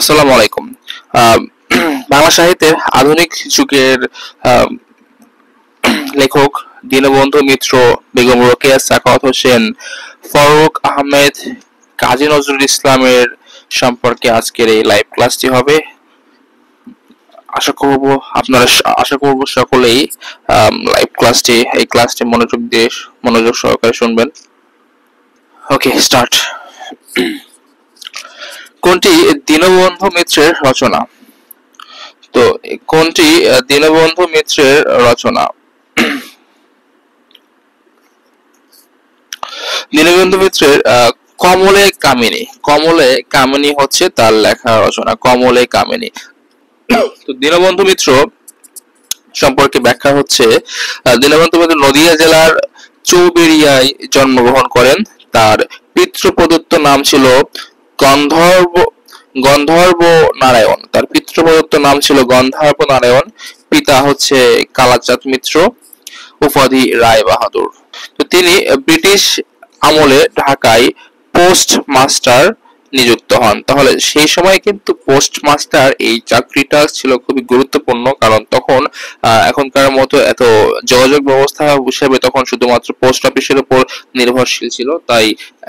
আসসালামু আলাইকুম। আহ, বাংলা সাহিত্যের আধুনিক যুগের আহ, লেখক দীনবন্ধু মিত্র, বেগম রোকেয়া সাখাওয়াত হোসেন, ফারুক আহমেদ, কাজী নজরুল ইসলামের সম্পর্কে আজকের এই লাইভ ক্লাসটি হবে। আশা করব সকলেই এই ক্লাসটি মনোযোগ সহকারে শুনবেন। ওকে, স্টার্ট। কোনটি দীনবন্ধু মিত্রের রচনা? তো কোনটি দীনবন্ধু মিত্রের রচনা? দীনবন্ধু মিত্রের কমলে কামিনী। কমলে কামিনী হচ্ছে তার লেখা রচনা, কমলে কামিনী। তো দীনবন্ধু মিত্র সম্পর্কে ব্যাখ্যা হচ্ছে, দীনবন্ধু মিত্র নদিয়া জেলার চৌবেড়িয়ায় জন্মগ্রহণ করেন। তার পিতৃপ্রদত্ত নাম ছিল গন্ধর্ব গন্ধর্ব নারায়ণ। তার পিতৃপ্রদত্ত নাম ছিল গন্ধর্ব নারায়ণ। পিতা হচ্ছে কালাচাঁদ মিত্র, উপাধি রায় বাহাদুর। তো তিনি ব্রিটিশ আমলে ঢাকায় পোস্ট মাস্টার নিযুক্ত হন। তাহলে সেই সময় কিন্তু পোস্ট মাস্টার এই চাকরিটা ছিল খুবই গুরুত্বপূর্ণ, কারণ তখন এখনকার মতো এত যোগাযোগ ব্যবস্থা হিসেবে তখন শুধুমাত্র পোস্ট অফিসের উপর নির্ভরশীল ছিল। তাই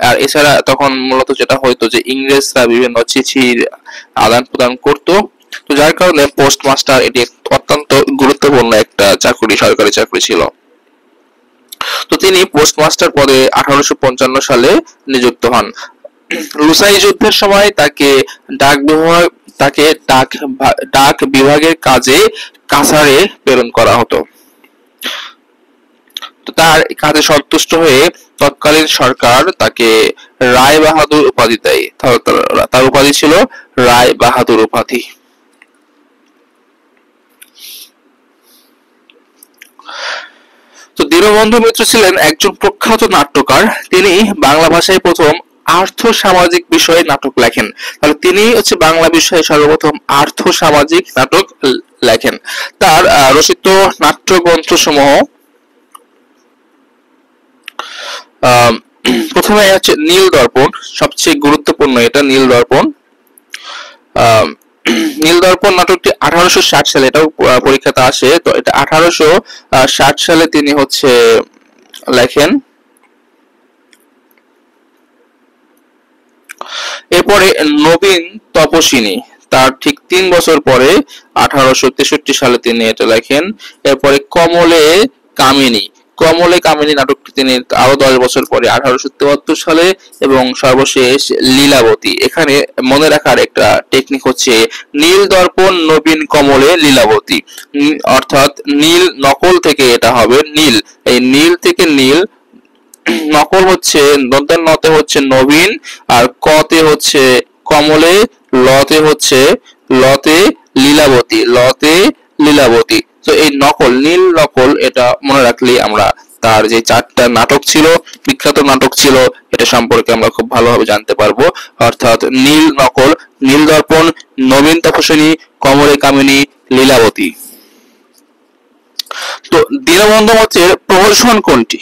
আর এছাড়া তখন মূলত যেটা হয়তো যে ইংরেজরা বিভিন্ন চিঠির আদান প্রদান করতো। তো যার কারণে পোস্ট মাস্টার এটি অত্যন্ত গুরুত্বপূর্ণ একটা চাকরি, সরকারি চাকরি ছিল। তো তিনি পোস্টমাস্টার পদে 1855 সালে নিযুক্ত হন। লুসাই যুদ্ধের সময় তাকে ডাক বিভাগের কাজে কাছাড়ে প্রেরণ করা হতো। তো তার কাজে সন্তুষ্ট হয়ে তৎকালীন সরকার তাকে রায় বাহাদুর উপাধি দেয়। তার উপাধি ছিল রায় বাহাদুর উপাধি। তো দীনবন্ধু মিত্র ছিলেন একজন প্রখ্যাত নাট্যকার। তিনি বাংলা ভাষায় প্রথম আর্থ সামাজিক বিষয়ে নাটক লেখেন। তাহলে তিনি হচ্ছে বাংলা বিষয়ে সর্বপ্রথম আর্থ সামাজিক নাটক লেখেন। তার রচিত নাট্যগ্রন্থ সমূহ, প্রথমে হচ্ছে নীল দর্পণ, সবচেয়ে গুরুত্বপূর্ণ এটা নীল দর্পণ। নীল দর্পণ নাটকটি 1860 সালে, এটাও পরীক্ষাতে আসে, তো এটা 1860 সালে তিনি হচ্ছে লেখেন। এরপরে নবীন তপস্বিনী, তার ঠিক 3 বছর পরে 1863 সালে তিনি এটা লেখেন। এরপরে কমলে কামিনী নাটকটি তিনি আরো 10 বছর পরে 1874 সালে, এবং সর্বশেষ লীলাবতী। এখানে মনে রাখার একটা টেকনিক হচ্ছে নীল দর্পণ, নবীন, কমলে, লীলাবতী। অর্থাৎ নীল নকল থেকে এটা হবে নীল, এই নীল থেকে নীল, নকল হচ্ছে নতে হচ্ছে নবীন, আর কতে হচ্ছে কমলে, লতে লীলাবতী। তো এই নকল, নীল নকল, এটা মনে রাখলেই আমরা তার যে 4টা নাটক ছিল, বিখ্যাত নাটক ছিল, এটা সম্পর্কে আমরা খুব ভালোভাবে জানতে পারবো। অর্থাৎ নীল নকল, নীল দর্পণ, নবীন তপস্বিনী, কমলে কামিনী, লীলাবতী। তো দীনবন্ধু মিত্রের প্রহসন কোনটি?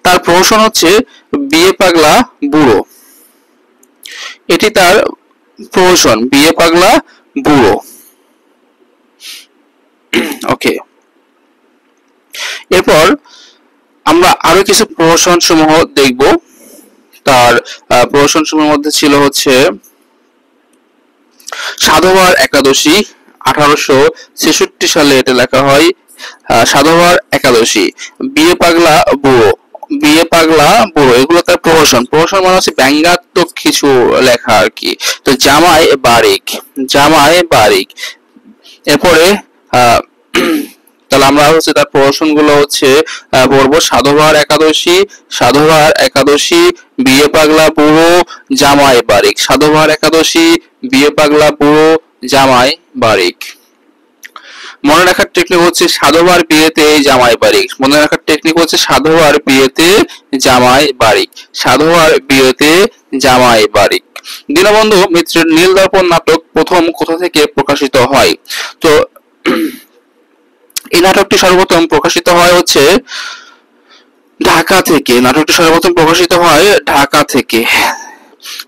তার প্রহসন হচ্ছে বিয়ে পাগলা বুড়ো। এটি তার প্রহসন, বিয়ে পাগলা বুড়ো। ওকে, এরপর আমরা আরো কিছু প্রহসন সমূহ দেখব। তার প্রহসন সমূহের মধ্যে ছিল হচ্ছে সাধবার একাদশী, 1866 সালে এটা লেখা হয়। সাধবার একাদশী, বিয়ে পাগলা বুড়ো, এগুলো তার প্রহসন। প্রহসন মানে হচ্ছে ব্যঙ্গাত্মক কিছু লেখা আর কি। তো জামাই বারিক। এরপরে তাহলে আমরা হচ্ছে তার প্রহসন গুলো হচ্ছে পড়বো। সাধবার একাদশী, বিয়ে পাগলা বুড়ো, জামাই বারিক। সাধবার একাদশী, বিয়ে পাগলা বুড়ো, জামাই বারিক। মনে রাখার টেকনিক হচ্ছে সাধবার বিয়েতে জামাই বারিক। মনে রাখার টেকনিক হচ্ছে সাধবার বিয়েতে জামাই বারিক। দীনবন্ধু মিত্রের নীল দর্পণ নাটক প্রথম কোথা থেকে প্রকাশিত হয়? তো এই নাটকটি সর্বপ্রথম প্রকাশিত হয় হচ্ছে ঢাকা থেকে।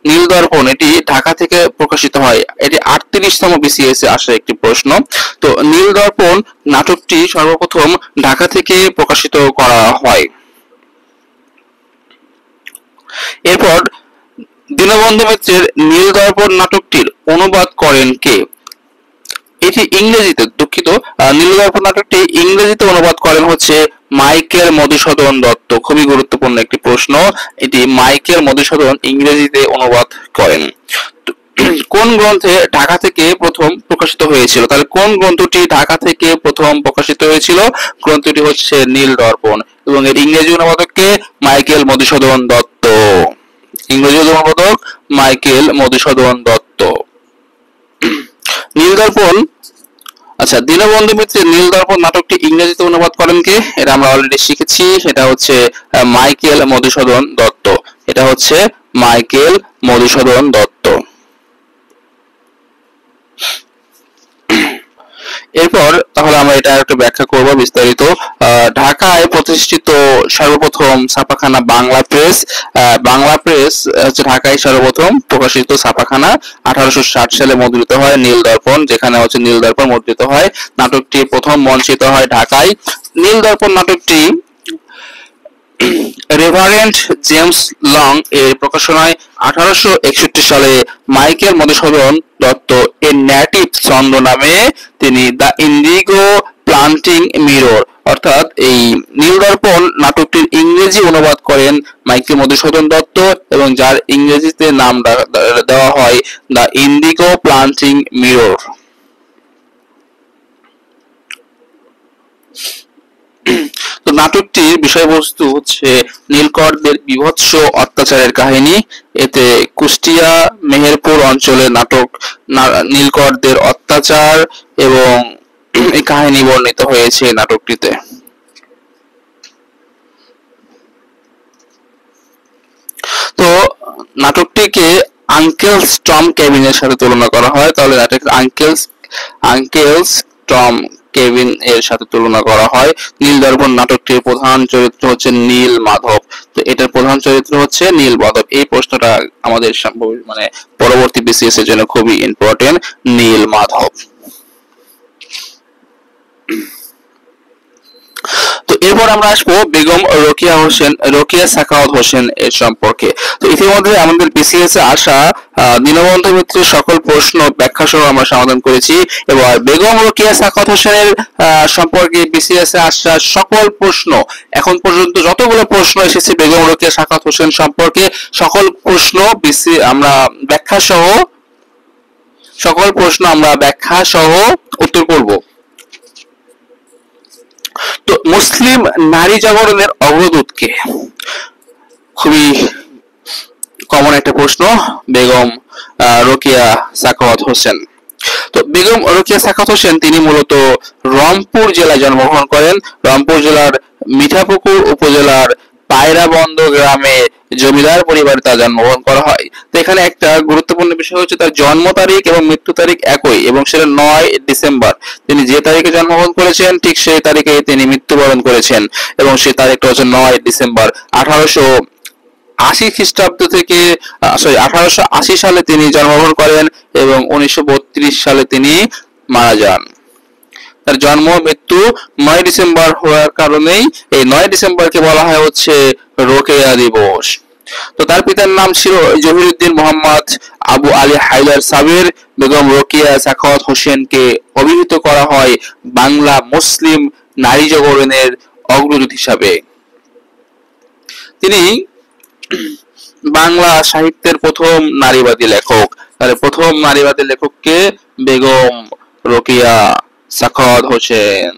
নীল দর্পণ এটি ঢাকা থেকে প্রকাশিত হয়। এটি 38তম বিসিএস এ আসা একটি প্রশ্ন। তো নীল দর্পণ নাটকটি সর্বপ্রথম ঢাকা থেকে প্রকাশিত করা হয়। এরপর দীনবন্ধু মিত্রের নীল দর্পণ নাটকটির অনুবাদ করেন কে? এটি ইংরেজিতে, দুঃখিত, নীল দর্পণ নাটকটি ইংরেজিতে অনুবাদ করেন হচ্ছে মাইকেল মধুসূদন দত্ত। খুবই গুরুত্বপূর্ণ একটি প্রশ্ন। এটি মাইকেল মধুসূদন ইংরেজিতে অনুবাদ করেন। কোন গ্রন্থে ঢাকা থেকে প্রথম প্রকাশিত হয়েছিল? তাহলে কোন গ্রন্থটি ঢাকা থেকে প্রথম প্রকাশিত হয়েছিল? গ্রন্থটি হচ্ছে নীল দর্পণ এবং এর ইংরেজি অনুবাদক কে? মাইকেল মধুসূদন দত্ত। ইংরেজি অনুবাদক মাইকেল মধুসূদন দত্ত। নীল দর্পণ, আচ্ছা, দীনবন্ধু মিত্রের নীল দর্পণ নাটকটি ইংরেজিতে অনুবাদ করেন কে? এটা আমরা অলরেডি শিখেছি, সেটা হচ্ছে মাইকেল মধুসূদন দত্ত। এটা হচ্ছে মাইকেল মধুসূদন দত্ত। এরপর তাহলে আমরা এটা একটু ব্যাখ্যা করব বিস্তারিত। ঢাকায় প্রতিষ্ঠিত সর্বপ্রথম ছাপাখানা বাংলা প্রেস। বাংলা প্রেস হচ্ছে ঢাকায় সর্বপ্রথম প্রকাশিত ছাপাখানা। 1860 সালে মুদ্রিত হয় নীল দর্পণ, যেখানে হচ্ছে নীল দর্পণ মুদ্রিত হয়। নাটকটি প্রথম মঞ্চিত হয় ঢাকায়। নীল দর্পণ নাটকটি রেভারেন্ড জেমস লং এর প্রকাশনায় 1861 সালে মাইকেল মধুসূদন দত্ত এর নেটিভ ছন্দ নামে তিনি দ্য ইন্ডিগো প্লান্টিং মিরর, অর্থাৎ এই নীল দর্পণ নাটকটির ইংরেজি অনুবাদ করেন মাইকেল মধুসূদন দত্ত এবং যার ইংরেজিতে নাম দেওয়া হয় দ্য ইন্ডিগো প্লান্টিং মিরর। তো নাটকটির বিষয়বস্তু হচ্ছে নীলকরদের বীভৎস অত্যাচারের কাহিনী। এতে কুষ্টিয়া মেহেরপুর অঞ্চলে নাটক নীলকরদের অত্যাচার এবং এই কাহিনী বর্ণিত হয়েছে নাটকটিতে। তো নাটকটিকে আঙ্কেলস টম কেভিনের সাথে তুলনা করা হয়। তাহলে নাটক আঙ্কেলস টম কেভিন এর সাথে তুলনা করা হয়। নীল দর্পণ নাটকটির প্রধান চরিত্র হচ্ছে নীল মাধব। তো এটার প্রধান চরিত্র হচ্ছে নীল মাধব। এই প্রশ্নটা আমাদের মানে পরবর্তী বিসিএস এর জন্য খুবই ইম্পর্টেন্ট, নীল মাধব। তো এরপর আমরা আসবো বেগম রোকেয়া সাখাওয়াত হোসেন এর সম্পর্কে। তো ইতিমধ্যে আমাদের বিসিএস এ আসা দীনবন্ধু মিত্রের সকল প্রশ্ন ব্যাখ্যা সহ আমরা সমাধান করেছি। এবার বেগম রোকেয়া সাখাওয়াত হোসেনের সম্পর্কে বিসিএস এ আসা সকল প্রশ্ন, এখন পর্যন্ত যতগুলো প্রশ্ন এসেছে বেগম রোকেয়া সাখাওয়াত হোসেন সম্পর্কে, সকল প্রশ্ন আমরা ব্যাখ্যা সহ উত্তর করব। তো মুসলিম নারী জাগরণের অগ্রদূত কে? খুবই কমন একটা প্রশ্ন, বেগম রোকেয়া সাখাওয়াত হোসেন। তো বেগম রোকেয়া সাখাওয়াত হোসেন তিনি মূলত রংপুর জেলায় জন্মগ্রহণ করেন। রংপুর জেলার মিঠাপুকুর উপজেলার পায়রাবন্দ গ্রামে জমিদার পরিবারে তার জন্মগ্রহণ করা হয়। তো এখানে একটা গুরুত্বপূর্ণ বিষয় হচ্ছে তার জন্ম তারিখ এবং মৃত্যু তারিখ একই, এবং সেটা 9 ডিসেম্বর। তিনি যে তারিখে জন্মগ্রহণ করেছেন ঠিক সেই তারিখে তিনি মৃত্যুবরণ করেছেন, এবং সেই তারিখটা হচ্ছে 9 ডিসেম্বর 1880 খ্রিস্টাব্দ থেকে 1880 সালে তিনি জন্মগ্রহণ করেন এবং 1932 সালে তিনি মারা যান। তার জন্ম মৃত্যু 9 ডিসেম্বর হওয়ার কারণেই এই 9 ডিসেম্বরকে বলা হয় হচ্ছে রোকেয়া দিবস। তো তার পিতার নাম ছিল জহিরুদ্দিন মোহাম্মদ আবু আলী হায়দার সাবির। বেগম রোকেয়া সাখাওয়াত হোসেনকে অভিহিত করা হয় বাংলা মুসলিম নারী জাগরণের অগ্রদূত হিসাবে। তিনি বাংলা সাহিত্যের প্রথম নারীবাদী লেখক। তাহলে প্রথম নারীবাদী লেখককে বেগম রোকেয়া সাখাওয়াত হোসেন,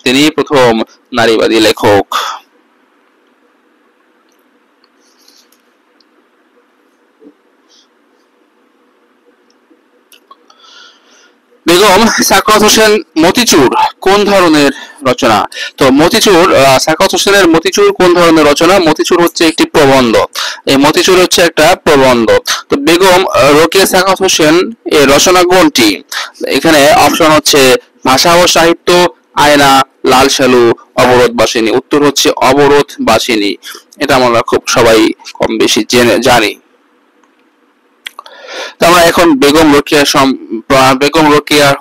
তিনি প্রথম নারীবাদী লেখক। বেগম সাখাওয়াত হোসেন মতিচুর কোন ধরনের রচনা? তো সাখাওয়াত হোসেনের মতিচুর কোন ধরনের রচনা? মতিচুর হচ্ছে একটি প্রবন্ধ। এই মতিচুর হচ্ছে একটা প্রবন্ধ। তো বেগম রোকেয়া সাখাওয়াত হোসেন এর রচনা কোনটি? এখানে অপশন হচ্ছে ভাষা ও সাহিত্য, আয়না, লাল সালু, অবরোধ বাসিনী। উত্তর হচ্ছে অবরোধ বাসিনী। এটা আমরা খুব সবাই কম বেশি জানি। তো আমরা এখন বেগম রোকেয়ার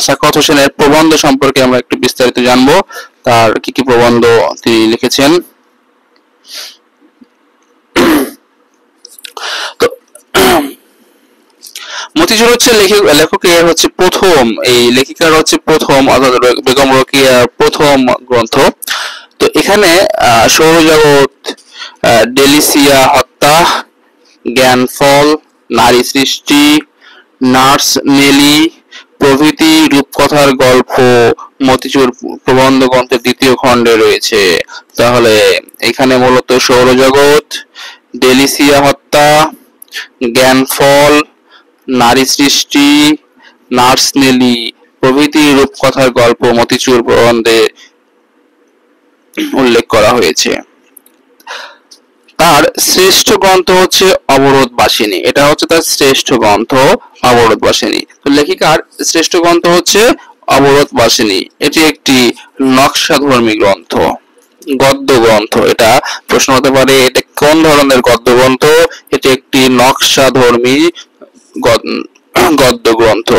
সাখাওয়াত হোসেনের প্রবন্ধ সম্পর্কে আমরা একটু বিস্তারিত জানবো, তার কি কি প্রবন্ধ তিনি লিখেছেন। তো মতিঝুর হচ্ছে লেখকের হচ্ছে প্রথম, এই লেখিকার হচ্ছে প্রথম, অর্থাৎ বেগম রোকেয়ার প্রথম গ্রন্থ। তো এখানে সৌরজগৎ, ডেলিসিয়া হত্যা, জ্ঞানফল, নারী সৃষ্টি, নার্স নেলি প্রভৃতি রূপকথার গল্প মতিঝুর প্রবন্ধ গ্রন্থের দ্বিতীয় খণ্ডে রয়েছে। তাহলে এখানে মূলত সৌরজগৎ, ডেলিসিয়া হত্যা, জ্ঞানফল, নারী সৃষ্টি, নার্স নেলি প্রভৃতি রূপকথার গল্প মতিঝুর প্রবন্ধে উল্লেখ করা হয়েছে। তার শ্রেষ্ঠ গ্রন্থ হচ্ছে অবরোধবাসিনী, এটা হচ্ছে তার শ্রেষ্ঠ গ্রন্থ অবরোধবাসিনী। তো লেখিকার শ্রেষ্ঠ গ্রন্থ হচ্ছে অবরোধবাসিনী। এটি একটি নকশাধর্মী গ্রন্থ, গদ্য গ্রন্থ। এটা প্রশ্ন হতে পারে এটা কোন ধরনের গদ্য গ্রন্থ? এটি একটি নকশাধর্মী গদ্য গ্রন্থ।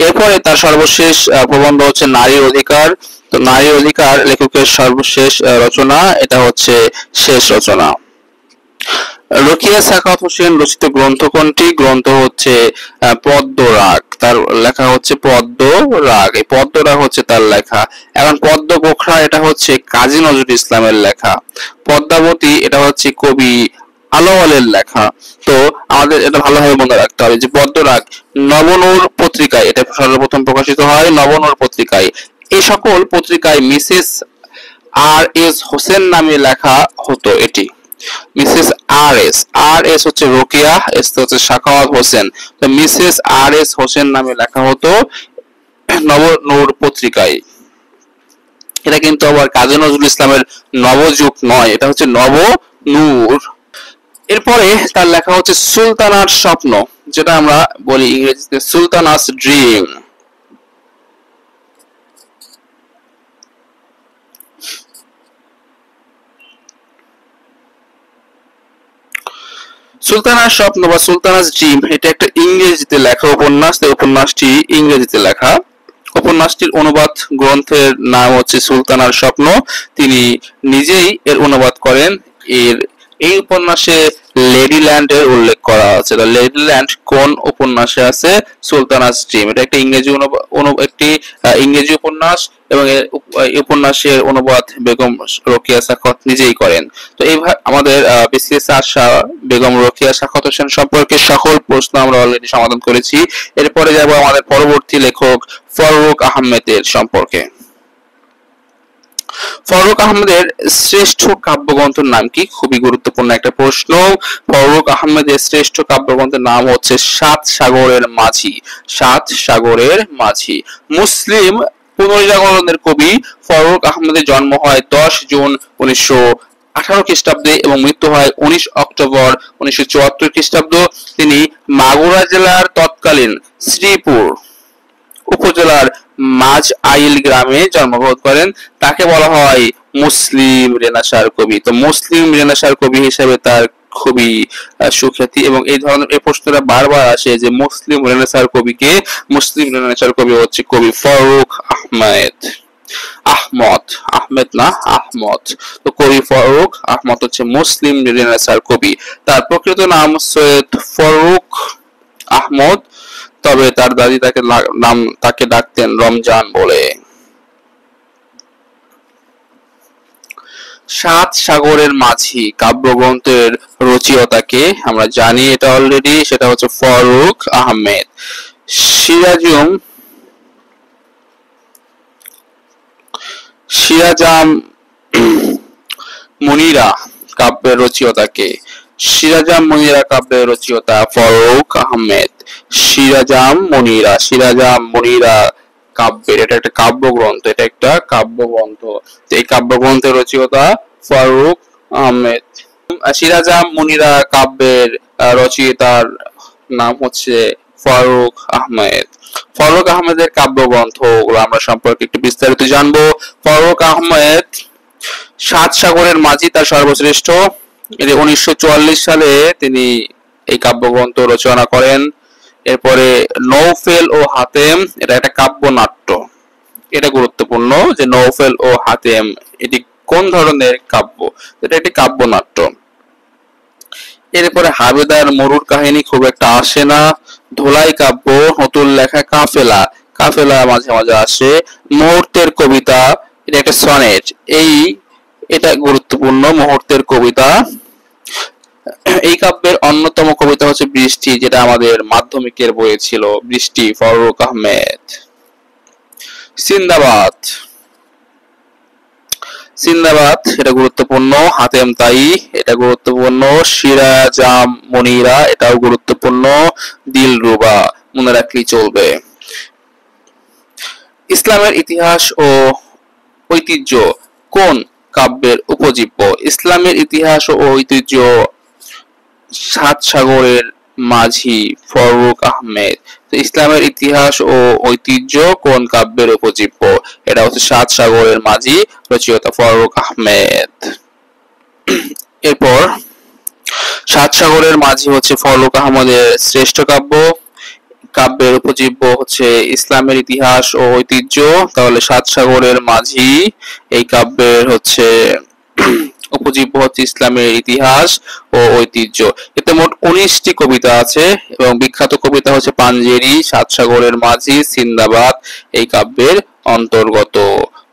এরপরে তার সর্বশেষ প্রবন্ধ হচ্ছে নারীর অধিকার। তো নারীর অধিকার লেখকের সর্বশেষ রচনা, এটা হচ্ছে শেষ রচনা। রোকেয়া সাখাওয়াত হোসেন রচিত গ্রন্থ কোনটি? গ্রন্থ হচ্ছে পদ্মরাগ, তার লেখা হচ্ছে পদ্মরাগ। এই পদ্মরাগ হচ্ছে তার লেখা। এখন পদ্ম পোখরা এটা হচ্ছে কাজী নজরুল ইসলামের লেখা। পদ্মাবতী এটা হচ্ছে কবি আলাওলের লেখা। তো আমাদের এটা ভালোভাবে মনে রাখতে হবে যে পদ্মরাগ নবনূর পত্রিকায় এটা সর্বপ্রথম প্রকাশিত হয়, নবনূর পত্রিকায়। এই সকল পত্রিকায় মিসেস আর এস হোসেন নামে লেখা হতো। এটি মিসেস আর এস হচ্ছে রোকেয়া, এস হচ্ছে সাখাওয়াত হোসেন। তো মিসেস আর এস হোসেন নামে লেখা হতো নবনূর পত্রিকায়। এটা কিন্তু আবার কাজী নজরুল ইসলামের নবযুগ নয়, এটা হচ্ছে নবনূর। এরপরে তার লেখা হচ্ছে সুলতানার স্বপ্ন, যেটা আমরা বলি ইংরেজিতে সুলতানাস ড্রিম। সুলতানার স্বপ্ন বা সুলতানাস ড্রিম এটা একটা ইংরেজিতে লেখা উপন্যাস। এই উপন্যাসটি ইংরেজিতে লেখা। উপন্যাসটির অনুবাদ গ্রন্থের নাম হচ্ছে সুলতানার স্বপ্ন। তিনি নিজেই এর অনুবাদ করেন। এই উপন্যাসে লেডিল্যান্ড এর উল্লেখ করা আছে। লেডিল্যান্ড কোন উপন্যাসে আছে? সুলতানাস ড্রিম। এটা একটা ইংরেজি উপন্যাস এবং এই উপন্যাসের অনুবাদ বেগম রোকেয়া সাখাওয়াত নিজেই করেন। তো এইভাবে আমাদের বিসিএস আসা বেগম রোকেয়া সাখাওয়াত হোসেন সম্পর্কে সকল প্রশ্ন আমরা অলরেডি সমাধান করেছি। এরপরে যাব আমাদের পরবর্তী লেখক ফররুখ আহমেদের সম্পর্কে। ফররুখ আহমেদের শ্রেষ্ঠ কাব্যগ্রন্থের নাম কি? খুবই গুরুত্বপূর্ণ একটা প্রশ্ন। ফররুখ আহমেদের শ্রেষ্ঠ কাব্যগ্রন্থের নাম হচ্ছে সাত সাগরের মাঝি। সাত সাগরের মাঝি। মুসলিম পুনর্জাগরণের কবি ফররুখ আহমেদের জন্ম হয় 10 জুন 1918 খ্রিস্টাব্দে এবং মৃত্যু হয় 19 অক্টোবর 1974 খ্রিস্টাব্দ। তিনি মাগুরা জেলার তৎকালীন শ্রীপুর উপজেলার মাঝ আইল গ্রামে জন্মগ্রহণ করেন। তাকে বলা হয় মুসলিম রেনেসাঁর কবি। তো মুসলিম রেনেসাঁর কবি হিসেবে তার খুবই সুখ্যাতি এবং এই ধরনের এই প্রশ্নটা বারবার আসে যে মুসলিম রেনেসাঁর কবি কে? মুসলিম রেনেসাঁর কবি হচ্ছে কবি ফররুখ আহমেদ। আহমেদ না, আহমদ। তো কবি ফররুখ আহমদ হচ্ছে মুসলিম রেনেসাঁর কবি। তার প্রকৃত নাম সৈয়দ ফররুখ আহমদ, তবে তার দাদি তাকে ডাকতেন রমজান বলে। সাত সাগরের মাঝি কাব্যগ্রন্থের রচয়িতাকে আমরা জানি, এটা অলরেডি, সেটা হচ্ছে ফররুখ আহমেদ। সিরাজাম মুনিরা কাব্যের রচয়িতাকে? সিরাজাম মুনিরা কাব্যের রচয়িতা ফররুখ আহমেদ। সিরাজাম মুনিরা কাব্যের, এটা একটা কাব্যগ্রন্থ, এটা একটা কাব্যগ্রন্থ। এই কাব্যগ্রন্থের রচয়িতা ফররুখ আহমেদ। সিরাজাম মুনিরা কাব্যের রচয়িতার নাম হচ্ছে ফররুখ আহমেদ। ফররুখ আহমেদের কাব্যগ্রন্থ আমরা সম্পর্কে একটু বিস্তারিত জানবো। ফররুখ আহমেদ সাত সাগরের মাঝি তার সর্বশ্রেষ্ঠ। এটি 1944 সালে তিনি এই কাব্যগ্রন্থ রচনা করেন। এরপরে নৌফেল ও হাতেম, এটা একটা কাব্যনাট্য। এটা গুরুত্বপূর্ণ যে নৌফেল ও হাতেম এটি কোন ধরনের কাব্য, এটা একটি কাব্যনাট্য। এরপরে হাবেদার মরুর কাহিনী খুব একটা আসে না। ধোলাই কাব্য, নতুন লেখা কাফেলা, কাফেলা মাঝে মাঝে আসে। মুহূর্তের কবিতা, এটা একটা সনেট, এটা গুরুত্বপূর্ণ মুহূর্তের কবিতা। এই কাব্যের অন্যতম কবিতা হচ্ছে বৃষ্টি, যেটা আমাদের মাধ্যমিকের বইয়ে ছিল, বৃষ্টি, ফারুক আহমেদ। সিন্দাবাদ, সিন্দাবাদ এটা গুরুত্বপূর্ণ। হাতেম তাই, এটা গুরুত্বপূর্ণ। সিরাজাম মনিরা, এটাও গুরুত্বপূর্ণ। দিলরুবা মনে রাখলেই চলবে। ইসলামের ইতিহাস ও ঐতিহ্য কোন কাব্যের উপজীব্য? ইসলামের ইতিহাস ও ঐতিহ্য সাত সাগরের মাঝি, ফারুক আহমেদ। ইসলামের ইতিহাস ও ঐতিহ্য কোন কাব্যের উপজীব্য? এটা হচ্ছে সাত সাগরের মাঝি, রচয়িতা ফারুক আহমেদ। এরপর সাত সাগরের মাঝি হচ্ছে ফারুক আহমেদের শ্রেষ্ঠ কাব্য। কাব্যের উপজীব্য হচ্ছে ইসলামের ইতিহাস ও ঐতিহ্য, তাহলে সাত সাগরের মাঝি এই কাব্যের হচ্ছে উপজীব্য হচ্ছে ইসলামের ইতিহাস ও ঐতিহ্য। এতে মোট 19টি কবিতা আছে এবং বিখ্যাত কবিতা হচ্ছে পাঞ্জেরি, সাত সাগরের মাঝি, সিন্দাবাদ এই কাব্যের অন্তর্গত।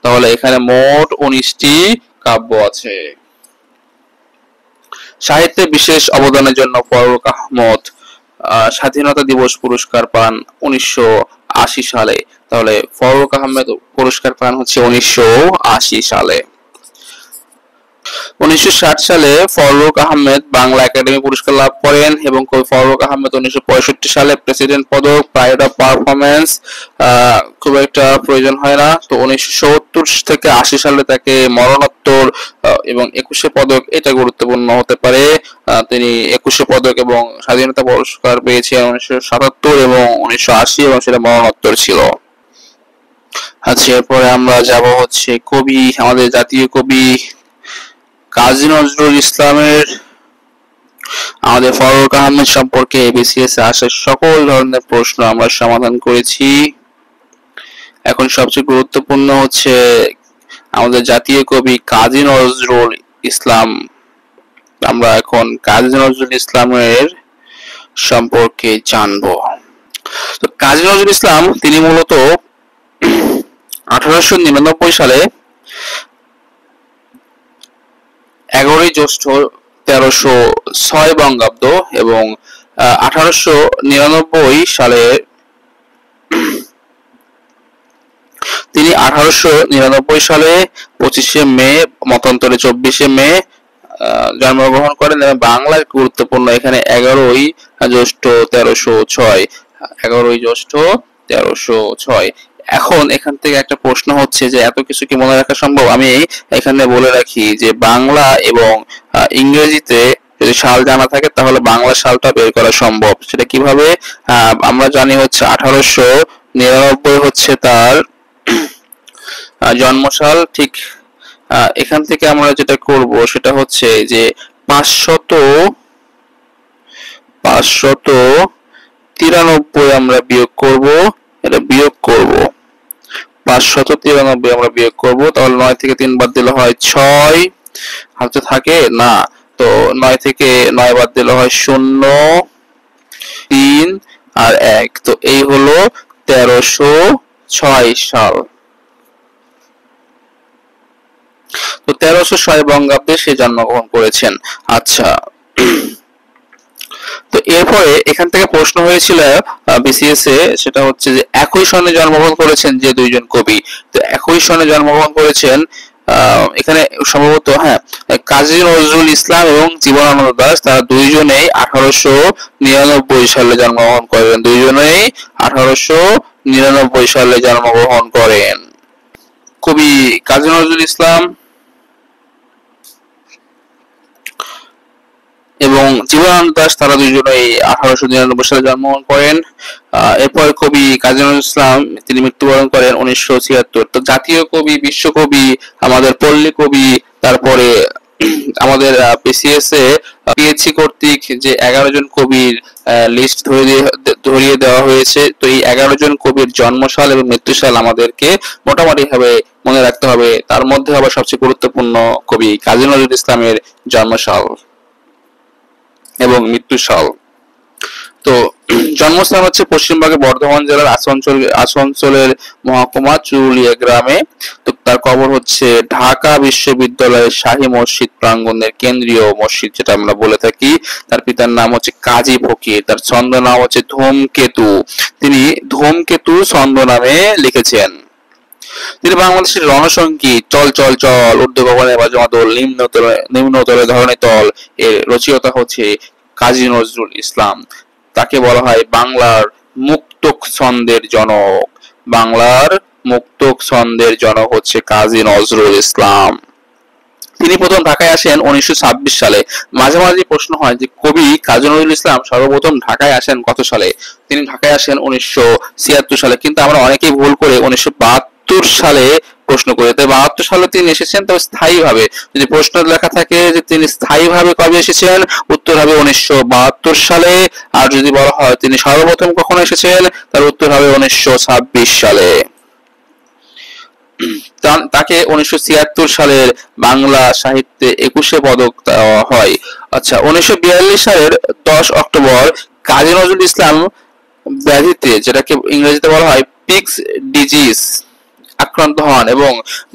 তাহলে এখানে মোট 19টি কাব্য আছে। সাহিত্যে বিশেষ অবদানের জন্য ফারুক আহমদ স্বাধীনতা দিবস পুরস্কার পান 1980 সালে। তাহলে ফারুক আহমেদ পুরস্কার পান হচ্ছে 1980 সালে। 1960 সালে ফারুক আহমেদ বাংলা একাডেমি পুরস্কার লাভ করেন এবং কবি ফারুক আহমেদ 1965 সালে প্রেসিডেন্ট পদক, প্রাইড অফ পারফরম্যান্স খুব একটা প্রয়োজন হয় না। তো 1970 থেকে 80 সালে তাকে মরণোত্তর এবং 21শে পদক, এটা গুরুত্বপূর্ণ হতে পারে। তিনি 21শে পদক এবং স্বাধীনতা পুরস্কার পেয়েছেন 1977 এবং 1980 এবং সেটা মরণোত্তর ছিল। আচ্ছা, এরপরে আমরা যাব হচ্ছে কবি, আমাদের জাতীয় কবি কাজী নজরুল ইসলামের। আমাদের ফারুক আহমেদ সম্পর্কে বিসিএস আসা সকল ধরনের প্রশ্ন আমরা সমাধান করেছি। এখন সবচেয়ে গুরুত্বপূর্ণ হচ্ছে আমাদের জাতীয় কবি কাজী নজরুল ইসলাম। আমরা এখন কাজী নজরুল ইসলামের সম্পর্কে জানব। তো কাজী নজরুল ইসলাম তিনি মূলত 1899 সালে 11ই জ্যৈষ্ঠ 1306 বঙ্গাব্দ এবং 1899 সালে তিনি 25শে মে মতান্তরে 24শে মে জন্মগ্রহণ করেন এবং বাংলার গুরুত্বপূর্ণ এখানে 11ই জ্যৈষ্ঠ 1306, 11ই জ্যৈষ্ঠ 1306। এখন এখান থেকে একটা প্রশ্ন হচ্ছে যে এত কিছু কি মনে রাখা সম্ভব? আমি এখানে বলে রাখি যে বাংলা এবং ইংরেজিতে যদি সাল জানা থাকে তাহলে বাংলা সালটা বের করা সম্ভব। সেটা কিভাবে? আমরা জানি হচ্ছে 1899 হচ্ছে তার জন্মসাল। ঠিক এখান থেকে আমরা যেটা করব সেটা হচ্ছে যে 593 আমরা বিয়োগ করব, এটা বিয়োগ করব 593 আমরা বিয়োগ করব। তাহলে 9 থেকে 3 বাদ দিলে হয় 6, হাতে থাকে না, তো 9 থেকে 9 বাদ দিলে হয় 0, 3 আর 1, তো এই হলো 1306 সাল। তো 1306 বঙ্গাব্দে সে জন্মগ্রহণ করেছেন। আচ্ছা, তো এরপরে এখান থেকে প্রশ্ন হয়েছিল বিসিএস এ, সেটা হচ্ছে যে একই সনে জন্মগ্রহণ করেছেন যে দুইজন কবি। তো একই সনে জন্মগ্রহণ করেছেন এখানে সম্ভবত কাজী নজরুল ইসলাম এবং জীবনানন্দ দাশ, তারা দুইজনেই 1899 সালে জন্মগ্রহণ করেন। দুইজনেই 1899 সালে জন্মগ্রহণ করেন। কবি কাজী নজরুল ইসলাম এবং জীবনানন্দ দাশ তারা দুইজনেই 1899 সালে জন্মগ্রহণ করেন। এরপর কবি কাজী নজরুল ইসলাম তিনি মৃত্যুবরণ করেন 1976। তো জাতীয় কবি, বিশ্বকবি, আমাদের পল্লী কবি, তারপরে আমাদের পিসিএস এ পিএইচসি কর্তৃক যে 11 জন কবির লিস্ট ধরিয়ে দেওয়া হয়েছে। তো এই 11 জন কবির জন্মসাল এবং মৃত্যুসাল আমাদেরকে মোটামুটি ভাবে মনে রাখতে হবে। তার মধ্যে আবার সবচেয়ে গুরুত্বপূর্ণ কবি কাজী নজরুল ইসলামের জন্মসাল এবং মৃত্যুসাল। তো জন্মস্থান হচ্ছে পশ্চিমবঙ্গের বর্ধমান জেলার আসানসোলের মহকুমা চুরুলিয়া গ্রামে। তো তার কবর হচ্ছে ঢাকা বিশ্ববিদ্যালয়ের শাহী মসজিদ প্রাঙ্গণের কেন্দ্রীয় মসজিদ, যেটা আমরা বলে থাকি। তার পিতার নাম হচ্ছে কাজী ফকির, তার ছন্দ নাম হচ্ছে ধূমকেতু। তিনি ধূমকেতু ছন্দ নামে লিখেছেন। তিনি বাংলাদেশের রণসঙ্গীত চল চল চল, ঊর্ধ্ব গগনে বাজমাদল, নিম্নতলে ধরণী তল এর রচয়িতা হচ্ছে কাজী নজরুল ইসলাম। তাকে বলা হয় বাংলার মুক্তক ছন্দের জনক। বাংলার মুক্তক ছন্দের জনক হচ্ছে কাজী নজরুল ইসলাম। তিনি প্রথম ঢাকায় আসেন 1926 সালে। মাঝে মাঝে প্রশ্ন হয় যে কবি কাজী নজরুল ইসলাম সর্বপ্রথম ঢাকায় আসেন কত সালে? তিনি ঢাকায় আসেন 1976 সালে, কিন্তু আমরা অনেকেই ভুল করে 1972 সালে প্রশ্ন করি। তাই 72 সালে তিনি এসেছেন, তবে স্থায়ীভাবে। যদি প্রশ্ন লেখা থাকে যে তিনি স্থায়ীভাবে কবে এসেছেন, উত্তর হবে 1972 সালে। আর যদি বলা হয় তিনি সর্বপ্রথম কখন এসেছেন, তার উত্তর হবে 1926 সালে। তাকে 1976 সালের বাংলা সাহিত্যে 21শে পদক দেওয়া হয়। আচ্ছা, 1942 সালের 10 অক্টোবর কাজী নজরুল ইসলাম ব্যাধিতে, যেটাকে ইংরেজিতে বলা হয় পিক্স ডিজিজ, আক্রান্ত হন এবং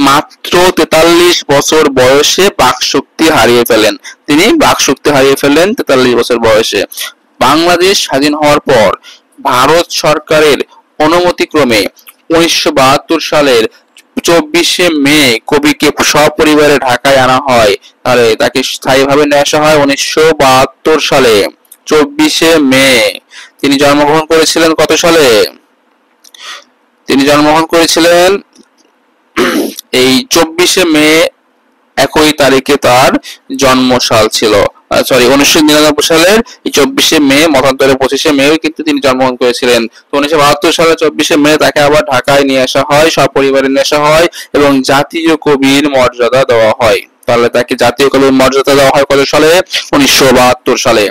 মাত্র 43 বছর বয়সে বাকশক্তি হারিয়ে ফেলেন। তিনি বাকশক্তি হারিয়ে ফেলেন 43 বছর বয়সে। বাংলাদেশ স্বাধীন হওয়ার পর ভারত সরকারের অনুমতিক্রমে 1972 সালের 24শে মে কবিকে সপরিবারে ঢাকায় আনা হয়। তাহলে তাকে স্থায়ীভাবে নিয়ে আসা হয় 1972 সালে 24শে মে। তিনি জন্মগ্রহণ করেছিলেন কত সালে? তিনি জন্মগ্রহণ করেছিলেন এই 24শে মে, একই তারিখে তার জন্মসাল ছিল। 1999 সালের 24শে মে, মতান্তরে 25শে মে কিন্তু তিনি জন্মগ্রহণ করেছিলেন। তো 1972 সালের 24শে মে তাকে আবার ঢাকায় নিয়ে আসা হয়, সপরিবারে নিয়ে আসা হয় এবং জাতীয় কবির মর্যাদা দেওয়া হয়। তাহলে তাকে জাতীয় কবির মর্যাদা দেওয়া হয় কত সালে? 1972 সালে।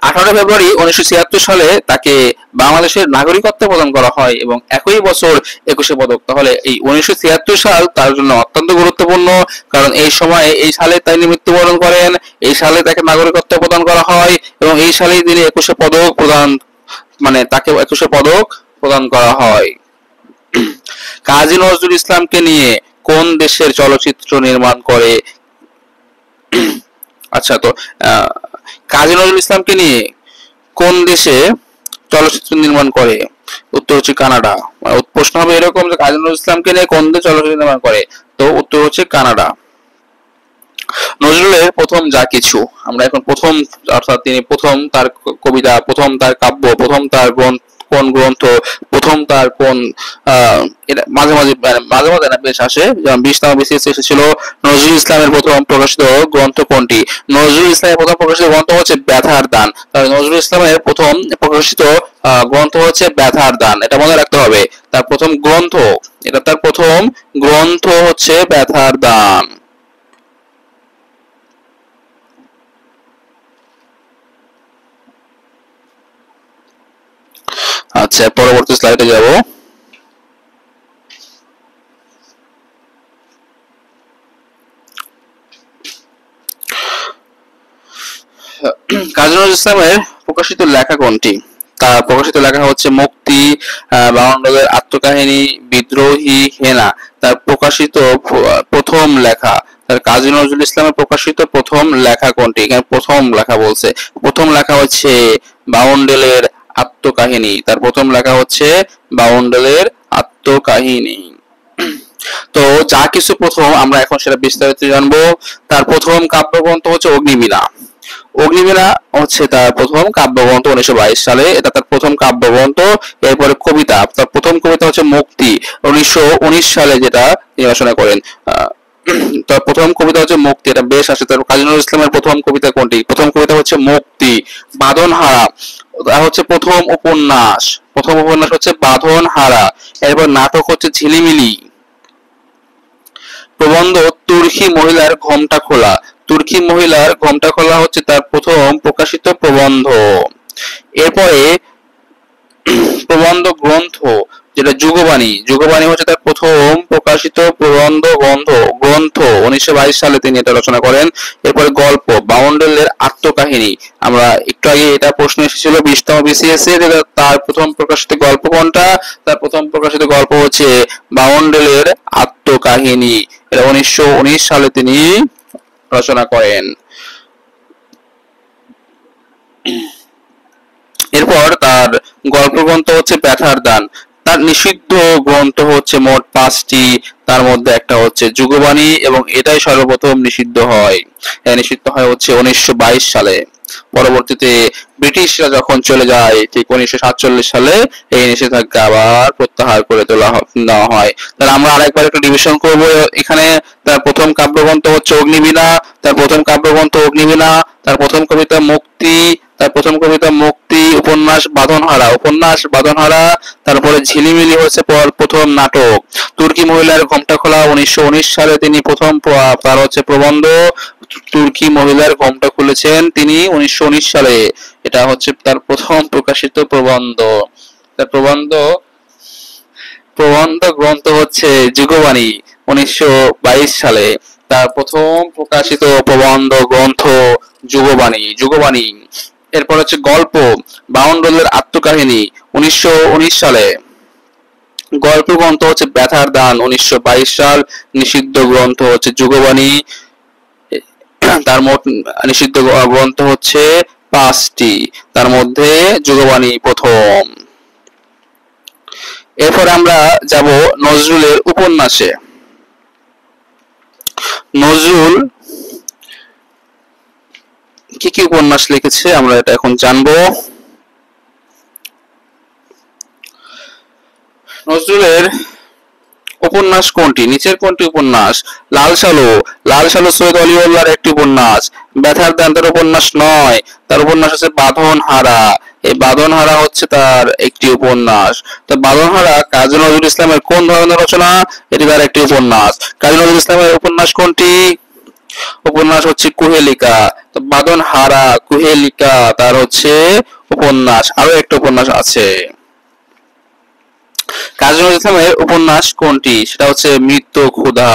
18 ফেব্রুয়ারি 1976 সালে তাকে বাংলাদেশের নাগরিকত্ব প্রদান করা হয় এবং একই বছর 21শে পদক। তাহলে এই 1976 সাল তার জন্য অত্যন্ত গুরুত্বপূর্ণ, কারণ এই সময়ে, এই সালে তিনি মৃত্যুবরণ করেন, এই সালে তাকে নাগরিকত্ব প্রদান করা হয় এবং এই সালেই তিনি 21শে পদক প্রদান, মানে তাকে 21শে পদক প্রদান করা হয়। কাজী নজরুল ইসলামকে নিয়ে কোন দেশের চলচ্চিত্র নির্মাণ করে? আচ্ছা, তো কাজী নজরুল ইসলামকে নিয়ে কোন দেশে চলচ্চিত্র নির্মাণ করে? উত্তর হচ্ছে কানাডা। প্রশ্ন হবে এরকম যে কাজী নজরুল ইসলামকে নিয়ে কোন দেশে চলচ্চিত্র নির্মাণ করে? তো উত্তর হচ্ছে কানাডা। নজরুলের প্রথম যা কিছু, আমরা এখন প্রথম, অর্থাৎ তিনি প্রথম তার কবিতা, প্রথম তার কাব্য, প্রথম তার কোন গ্রন্থ, প্রথম তার কোন, এটা মাঝে মাঝে না বেশ আসে, যেমন 20তম বিসিএস এসেছিল নজরুল ইসলামের প্রথম প্রকাশিত গ্রন্থ কোনটি? নজরুল ইসলামের প্রথম প্রকাশিত গ্রন্থ হচ্ছে ব্যথার দান। তাহলে নজরুল ইসলামের প্রথম প্রকাশিত গ্রন্থ হচ্ছে ব্যথার দান, এটা মনে রাখতে হবে। তার প্রথম গ্রন্থ, এটা তার প্রথম গ্রন্থ হচ্ছে ব্যথার দান। আচ্ছা, পরবর্তী স্লাইডে যাব। কাজী নজরুল ইসলামের প্রকাশিত লেখা কোনটি? তার প্রকাশিত লেখা হচ্ছে মুক্তি, বাউন্ডলের আত্মকাহিনী, বিদ্রোহী, হেনা। তার প্রকাশিত প্রথম লেখা, তার কাজী নজরুল ইসলামের প্রকাশিত প্রথম লেখা কোনটি? এখানে প্রথম লেখা বলছে, প্রথম লেখা হচ্ছে বাউন্ডলের আত্মকাহিনী। তার প্রথম লেখা হচ্ছে বাউন্ডলের আত্মকাহিনী। তো যা কিছু প্রথম, আমরা এখন সেটা বিস্তারিত জানবো। তার প্রথম কাব্যগ্রন্থ হচ্ছে অগ্নিবীণা। অগ্নিবীণা হচ্ছে তার প্রথম কাব্যগ্রন্থ 1922 সালে, এটা তার প্রথম কাব্যগ্রন্থ। এরপরে কবিতা, তার প্রথম কবিতা হচ্ছে মুক্তি, 1919 সালে যেটা তিনি রচনা করেন। তার প্রথম কবিতা হচ্ছে মুক্তি, এটা বেশ আসে। তার কাজী নজরুল ইসলামের প্রথম কবিতা কোনটি? প্রথম কবিতা হচ্ছে মুক্তি। বাঁধনহারা হচ্ছে প্রথম উপন্যাস, প্রথম উপন্যাস হচ্ছে বাঁধনহারা। এরপর নাটক হচ্ছে ঝিলিমিলি। প্রবন্ধ তুর্কি মহিলার ঘোমটা খোলা। তুর্কি মহিলার ঘোমটা খোলা হচ্ছে তার প্রথম প্রকাশিত প্রবন্ধ। এরপরে প্রবন্ধ গ্রন্থ যেটা যুগবাণী, যুগবাণী হচ্ছে তার প্রথম প্রকাশিত প্রবন্ধ গ্রন্থ 1922 সালে তিনি এটা রচনা করেন। এরপরে গল্প বাউন্ডুলের আত্মকাহিনী, আমরা একটু আগে এটা প্রশ্ন এসেছিল 20তম বিসিএস এ, তার প্রথম প্রকাশিত গল্প কোনটা? তার প্রথম প্রকাশিত গল্প হচ্ছে বাউন্ডুলের আত্মকাহিনী, এটা 1919 সালে তিনি রচনা করেন। এরপর তার গল্প গ্রন্থ হচ্ছে ব্যথার দান। তার নিষিদ্ধ গ্রন্থ হচ্ছে মোট 5টি, তার মধ্যে একটা হচ্ছে যুগবাণী এবং এটাই সর্বপ্রথম নিষিদ্ধ হয়। নিষিদ্ধ হয় হচ্ছে 1922 সালে। পরবর্তীতে ব্রিটিশরা যখন চলে যায় ঠিক 1947 সালে এই নিষেধাজ্ঞা আবার প্রত্যাহার করে নেওয়া হয়। তাহলে আমরা আরেকবার একটু ডিভিশন করব। এখানে তার প্রথম কাব্যগ্রন্থ হচ্ছে অগ্নিবীণা, তার প্রথম কাব্যগ্রন্থ অগ্নিবীণা, তার প্রথম কবিতা মুক্তি, তার প্রথম কবিতা মুক্তি, উপন্যাস বাঁধনহারা, তারপরে ঝিলিমিলি হচ্ছে প্রথম নাটক। তুর্কি মহিলার ঘোমটা খোলা 1919 সালে তিনি প্রথম, তার হচ্ছে প্রবন্ধ তুর্কি মহিলার ঘোমটা খুলেছেন তিনি 1919 সালে, এটা হচ্ছে তার প্রথম প্রকাশিত প্রবন্ধ। তার প্রবন্ধ গ্রন্থ হচ্ছে যুগবাণী 1922 সালে, তার প্রথম প্রকাশিত প্রবন্ধ গ্রন্থ যুগবাণী। এরপর হচ্ছে গল্প বাউন্ডুলের আত্মকাহিনী 1919 সালে, গল্প গ্রন্থ হচ্ছে ব্যথার দান 1922 সাল, নিষিদ্ধ গ্রন্থ হচ্ছে যুগবাণী, তার মোট নিষিদ্ধ গ্রন্থ হচ্ছে 5টি, তার মধ্যে যুগবাণী প্রথম। এরপর আমরা যাব নজরুলের উপন্যাসে। নজরুল কি কি উপন্যাস লিখেছে আমরা এটা এখন জানবো। নজরুলের উপন্যাস কোনটি? নিচের কোনটি উপন্যাস? লাল সালু সৈয়দ অলিউল্লাহর একটি উপন্যাস। ব্যথার দান তার উপন্যাস নয়, তার উপন্যাস হচ্ছে বাঁধনহারা। এই বাঁধনহারা হচ্ছে তার একটি উপন্যাস। তো বাঁধনহারা কাজী নজরুল ইসলামের কোন ধরনের রচনা? এটি তার একটি উপন্যাস। কাজী নজরুল ইসলামের উপন্যাস কোনটি? উপন্যাস হচ্ছে কুহেলিকা। তো বাঁধনহারা কুহেলিকা তার হচ্ছে উপন্যাস। আরো একটা উপন্যাস আছে। কাজী নজরুল ইসলামের উপন্যাস কোনটি? সেটা হচ্ছে মৃত ক্ষুধা।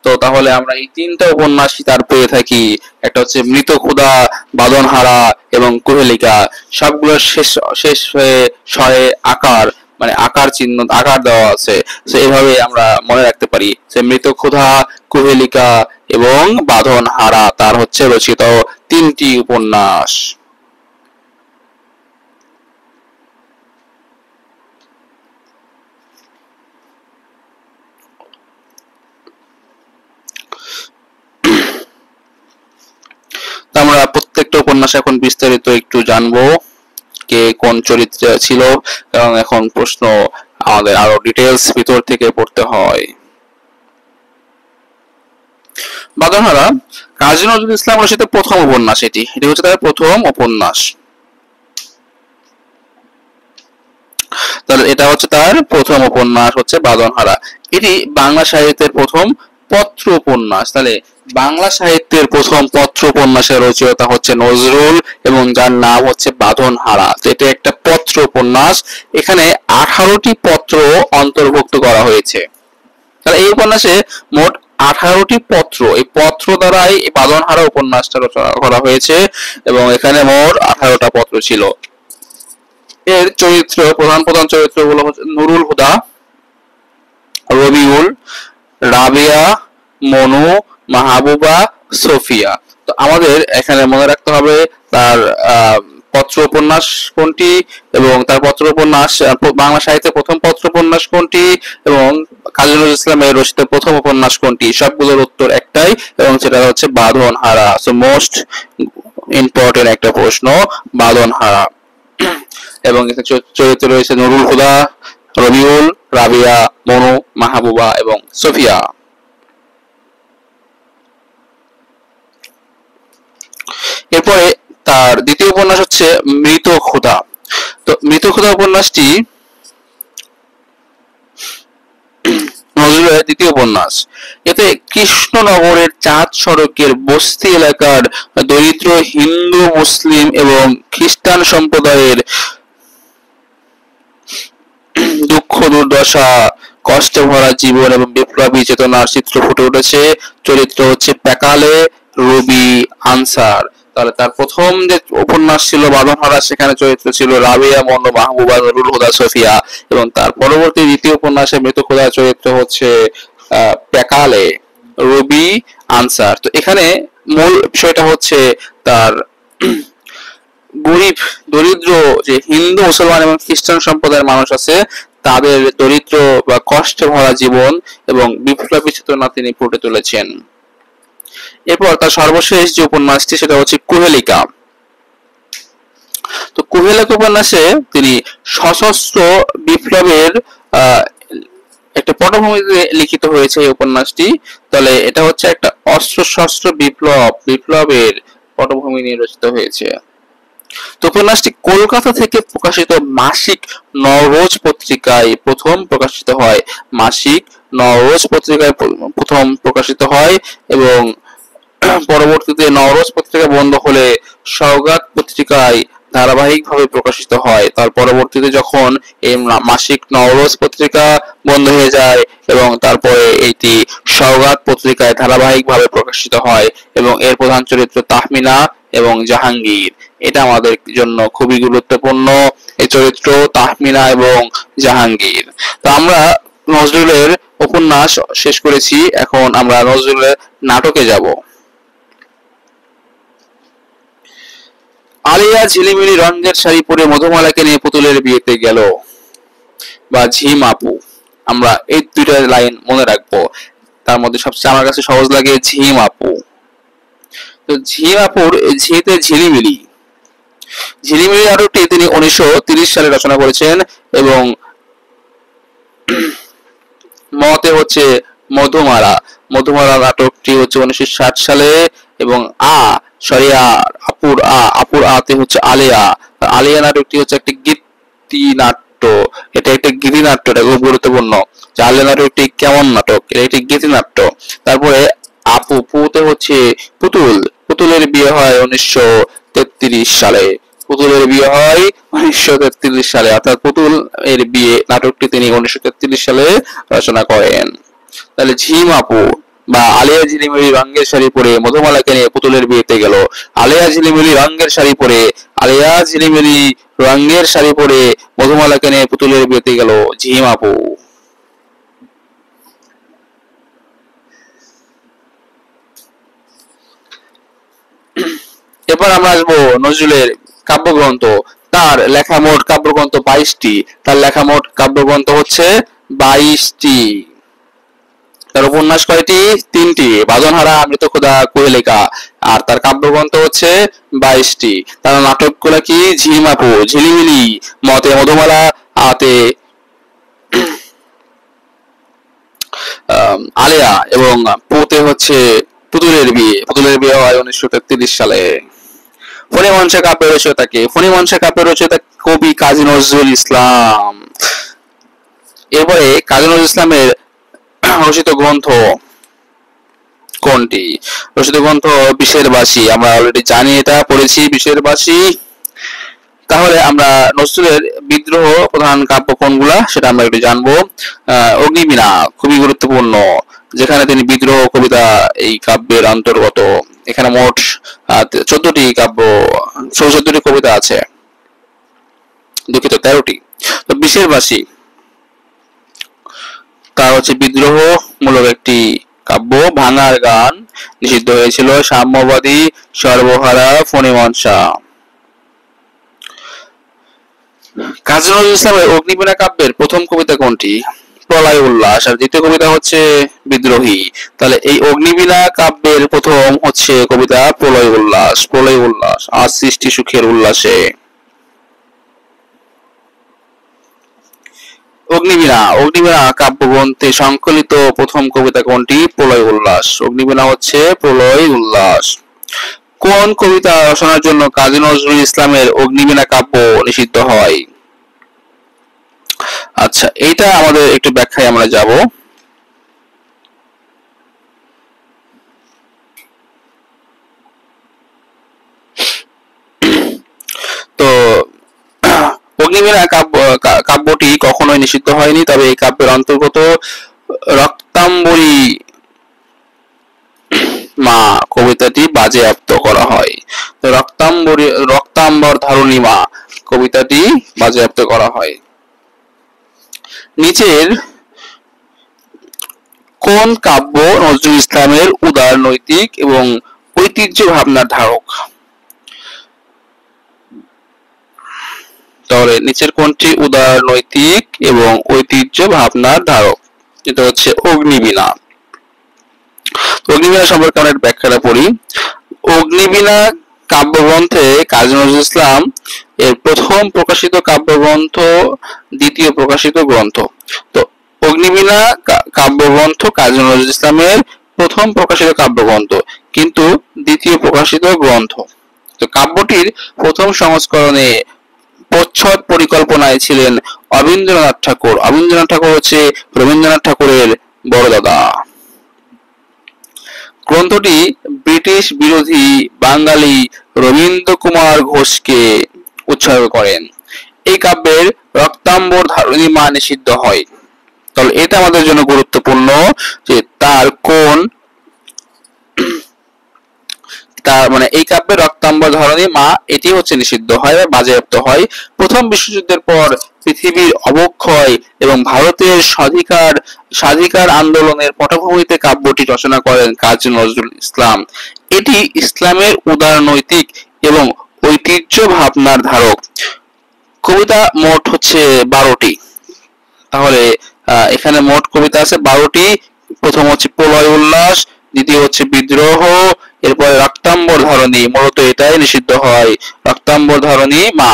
তো তাহলে আমরা এই 3টা উপন্যাসই তার পেয়ে থাকি, একটা হচ্ছে মৃত ক্ষুধা, বাঁধনহারা এবং কুহেলিকা। সবগুলো শেষ হয়ে শয়ে আকার, মানে আকার চিহ্ন, আকার দেওয়া আছে। তো এইভাবে আমরা মনে রাখতে পারি যে মৃত ক্ষুধা, কুহেলিকা এবং বাঁধনহারা তার হচ্ছে রচিত 3টি উপন্যাস। আমরা প্রত্যেকটা উপন্যাস এখন বিস্তারিত একটু জানবো, কে কোন চরিত্রে ছিল, কারণ এখন প্রশ্ন আমাদের আরো ডিটেইলস ভিতর থেকে পড়তে হয়। বাঁধনহারা কাজী নজরুল ইসলাম রচিত প্রথম উপন্যাস, এটি হচ্ছে তার প্রথম উপন্যাস। তাহলে এটা হচ্ছে তার প্রথম উপন্যাস হচ্ছে বাঁধনহারা। এটি বাংলা সাহিত্যের প্রথম পত্র উপন্যাস। তাহলে বাংলা সাহিত্যের প্রথম পত্র উপন্যাসের রচয়িতা হচ্ছে নজরুল এবং যার নাম হচ্ছে বাঁধনহারা। তো এটা একটা পত্র উপন্যাস, এখানে 18টি পত্র অন্তর্ভুক্ত করা হয়েছে। তাহলে এই উপন্যাসে মোট 18টি পত্র, এই পত্র দ্বারাই এই বাঁধনহারা উপন্যাসটা রচনা করা হয়েছে এবং এখানে মোট 18টা পত্র ছিল। এর চরিত্র, প্রধান চরিত্রগুলো হচ্ছে নুরুল হুদা, রবিউল, রাবেয়া, মনু, মাহবুবা, সোফিয়া। তো আমাদের এখানে মনে রাখতে হবে তার পত্র উপন্যাস কোনটি এবং তার পত্র উপন্যাস, বাংলা সাহিত্যের প্রথম পত্র উপন্যাস কোনটি এবং কাজী নজরুল ইসলামের রচিত প্রথম উপন্যাস কোনটি। সবগুলোর উত্তর একটাই এবং সেটা হচ্ছে বাঁধনহারা। সো মোস্ট ইম্পর্টেন্ট একটা প্রশ্ন, বাঁধনহারা। এবং এখানে চরিত্র রয়েছে নুরুল হুদা, রবিউল, রাবিয়া, মনু, মাহবুবা এবং সোফিয়া। এরপরে তার দ্বিতীয় উপন্যাস হচ্ছে মৃত ক্ষুধা। তো মৃত ক্ষুধা উপন্যাসটি নজরুলের দ্বিতীয় উপন্যাস। এতে কৃষ্ণনগরের চাঁদ সড়কের বস্তি এলাকার দরিদ্র হিন্দু, মুসলিম এবং খ্রিস্টান সম্প্রদায়ের দুঃখ দুর্দশা, কষ্টে ভরা জীবন এবং বিপ্লবী চেতনার চিত্র ফুটে উঠেছে। চরিত্র হচ্ছে প্যাকালে, রবি, আনসার। তাহলে তার প্রথম যে উপন্যাস ছিল বাঁধনহারা, সেখানে চরিত্র ছিল রাবেয়া, মন্নু, মাহবুবা, নুরুল হুদা, সফিয়া, এবং তার পরবর্তী দ্বিতীয় উপন্যাসে মৃত খোদার চরিত্র হচ্ছে প্যাকালে, রবি, আনসার। তো এখানে মূল বিষয়টা হচ্ছে তার গরিব দরিদ্র যে হিন্দু, মুসলমান এবং খ্রিস্টান সম্প্রদায়ের মানুষ আছে, তাদের দরিদ্র বা কষ্টে ভরা জীবন এবং বিপ্লবী চেতনা তিনি ফুটে তুলেছেন। এরপর তার সর্বশেষ যে উপন্যাসটি সেটা হচ্ছে কুহেলিকা। তো কুহেলিকা উপন্যাসে তিনি সশস্ত্র বিপ্লবের একটা পটভূমিতে লিখিত হয়েছে এই উপন্যাসটি। তাহলে এটা হচ্ছে একটা অস্ত্র শস্ত্র বিপ্লবের পটভূমি নিয়ে রচিত হয়েছে। তো উপন্যাসটি কলকাতা থেকে প্রকাশিত মাসিক নওরোজ পত্রিকায় প্রথম প্রকাশিত হয়। মাসিক নওরোজ পত্রিকায় প্রথম প্রকাশিত হয় এবং পরবর্তীতে নওরোজ পত্রিকা বন্ধ হলে সওগাত পত্রিকায় ধারাবাহিকভাবে প্রকাশিত হয়। তার পরবর্তীতে যখন এই মাসিক নওরোজ পত্রিকা বন্ধ হয়ে যায় এবং তারপরে এটি সওগাত পত্রিকায় ধারাবাহিকভাবে প্রকাশিত হয় এবং এর প্রধান চরিত্র তাহমিনা এবং জাহাঙ্গীর। এটা আমাদের জন্য খুবই গুরুত্বপূর্ণ, এই চরিত্র তাহমিনা এবং জাহাঙ্গীর। তো আমরা নজরুলের উপন্যাস শেষ করেছি, এখন আমরা নজরুলের নাটকে যাব। আলিয়া ঝিলিমিলি রঙের শাড়ি পরে মধুমালাকে নিয়ে পুতুলের বিয়েতে গেল, বা ঝিম আপু। আমরা এই দুইটা লাইন মনে রাখবো। তার মধ্যে সবচেয়ে আমার কাছে সহজ লাগে ঝিম আপু। তো ঝিম আপুর ঝিতে ঝিলিমিলি, ঝিলিমিলি নাটকটি তিনি 1930 সালে রচনা করেছেন এবং মতে হচ্ছে মধুমালা। মধুমালা নাটকটি হচ্ছে 1960 সালে এবং আপুর আতে হচ্ছে আলিয়া। আলিয়া নাটকটি হচ্ছে একটা গীতি নাট্য। এটা একটা গীতি নাট্য, এটা খুব গুরুত্বপূর্ণ। আলিয়া নাটকটি কেমন নাটক? এটা একটি গীতি নাট্য। তারপরে পুতে হচ্ছে পুতুলের বিয়ে হয় 1933 সালে। পুতুলের বিয়ে হয় 1933 সালে, অর্থাৎ পুতুল এর বিয়ে নাটকটি তিনি 1933 সালে রচনা করেন। তাহলে ঝিম আপু বা আলিয়া ঝিলিমিলি রঙের শাড়ি পরে মধুমালাকে নিয়ে পুতুলের বিয়েতে গেল। আলিয়া ঝিলিমিলি রঙের শাড়ি পরে মধুমালাকে নিয়ে পুতুলের বিয়েতে গেল ঝিম আপু। এবার আমরা আসবো নজরুলের কাব্যগ্রন্থ। তার লেখা মোট কাব্যগ্রন্থ 22টি। তার লেখা মোট কাব্যগ্রন্থ হচ্ছে 22টি। তার উপন্যাস কয়টি? 3টি, বাঁধনহারা, মৃত খোদা, কুহেলিকা। আর তার কাব্যগ্রন্থ হচ্ছে 22টি। তার নাটকগুলো কি? ঝিম আপু, ঝিলিমিলি, মতে মধুমালা, আতে আলিয়া এবং পুতে হচ্ছে পুতুলের বিয়ে হয় 1933 সালে। ফণিমঞ্চে কাব্যের রচয়িতা কে? ফণিমঞ্চে কাব্যের রচয়িতা কবি কাজী নজরুল ইসলাম। এরপরে কাজী নজরুল ইসলামের রচিত গ্রন্থ কোনটি? রচিত গ্রন্থ বিষের বাসি। আমরা অলরেডি জানি, এটা পড়েছি বিষের বাসি। তাহলে আমরা নজরুলের বিদ্রোহ প্রধান কাব্য কোনগুলা সেটা আমরা একটু জানবো। অগ্নিবীণা খুবই গুরুত্বপূর্ণ, যেখানে তিনি বিদ্রোহ কবিতা এই কাব্যের অন্তর্গত। এখানে মোট 14টি কবিতা আছে, দুঃখিত 13টি। তো বিষের বাসি তা হচ্ছে বিদ্রোহ মূলক একটি কাব্য। ভাঙার গান নিষিদ্ধ হয়েছিল সাম্যবাদী, সর্বহারা, ফণিমঞ্চা। কাজী নজরুল ইসলামের অগ্নিবীণা কাব্যের প্রথম কবিতা কোনটি? প্রলয় উল্লাস। আর দ্বিতীয় কবিতা হচ্ছে বিদ্রোহী। তাহলে এই অগ্নিবীণা কাব্যের প্রথম হচ্ছে কবিতা প্রলয় উল্লাস, আজ সৃষ্টি সুখের উল্লাসে। অগ্নিবীণা কাব্যগ্রন্থে সংকলিত প্রথম কবিতা কোনটি? প্রলয় উল্লাস। অগ্নিবীণা হচ্ছে প্রলয় উল্লাস। কোন কবিতা রচনার জন্য কাজী নজরুল ইসলামের অগ্নিবীণা কাব্য নিষিদ্ধ হয়? আচ্ছা, এইটা আমাদের একটু ব্যাখ্যায় আমরা যাব। অগ্নিবীণা কাব্যটি কখনোই নিষিদ্ধ হয়নি, তবে এই কাব্যের অন্তর্গত রক্তাম্বরী মা কবিতাটি বাজেয়াপ্ত করা হয়। রক্তাম্বর ধারণী মা কবিতাটি বাজেয়াপ্ত করা হয়। নিচের কোন কাব্য নজরুল ইসলামের উদার নৈতিক এবং ঐতিহ্য ভাবনার ধারক? তাহলে নিচের কোনটি উদার নৈতিক এবং ঐতিহ্য ভাবনার ধারক? এটা হচ্ছে অগ্নিবীণা। অগ্নিবীণা সম্পর্কে আমরা ব্যাখ্যাটা পড়ি। অগ্নিবীণা কাব্যগ্রন্থে কাজী নজরুল ইসলাম এর প্রথম প্রকাশিত কাব্যগ্রন্থ, দ্বিতীয় প্রকাশিত গ্রন্থ। তো অগ্নিবীণা কাব্যগ্রন্থ কাজী নজরুল ইসলামের প্রথম প্রকাশিত কাব্যগ্রন্থ, কিন্তু দ্বিতীয় প্রকাশিত গ্রন্থ। তো কাব্যটির প্রথম সংস্করণে প্রচ্ছদ পরিকল্পনায় ছিলেন অবীন্দ্রনাথ ঠাকুর। অবীন্দ্রনাথ ঠাকুর হচ্ছে রবীন্দ্রনাথ ঠাকুরের বড় দাদা। গ্রন্থটি ব্রিটিশ বিরোধী বাঙালি রবীন্দ্র কুমার ঘোষকে উৎসর্গ করেন। এই কাব্যের রক্তাম্বর ধারণী মা নিষিদ্ধ হয়। তাহলে এটা আমাদের জন্য গুরুত্বপূর্ণ যে তার মানে এই কাব্যের রক্তাম্বর ধারণী মা এটি হচ্ছে নিষিদ্ধ হয় বা বাজেয়াপ্ত হয়। প্রথম বিশ্বযুদ্ধের পর পৃথিবীর অবক্ষয় এবং ভারতের স্বাধিকার আন্দোলনের পটভূমিতে কাব্যটি রচনা করেন কাজী নজরুল ইসলাম। এটি ইসলামের উদার নৈতিক এবং ঐতিহ্য ভাবনার ধারক। কবিতা মোট হচ্ছে 12টি। তাহলে এখানে মোট কবিতা আছে 12টি। প্রথম হচ্ছে প্রলয় উল্লাস, দ্বিতীয় হচ্ছে বিদ্রোহ, এরপরে রক্তাম্বর ধারণী, মূলত এটাই নিষিদ্ধ হয়, রক্তাম্বর ধারণী মা,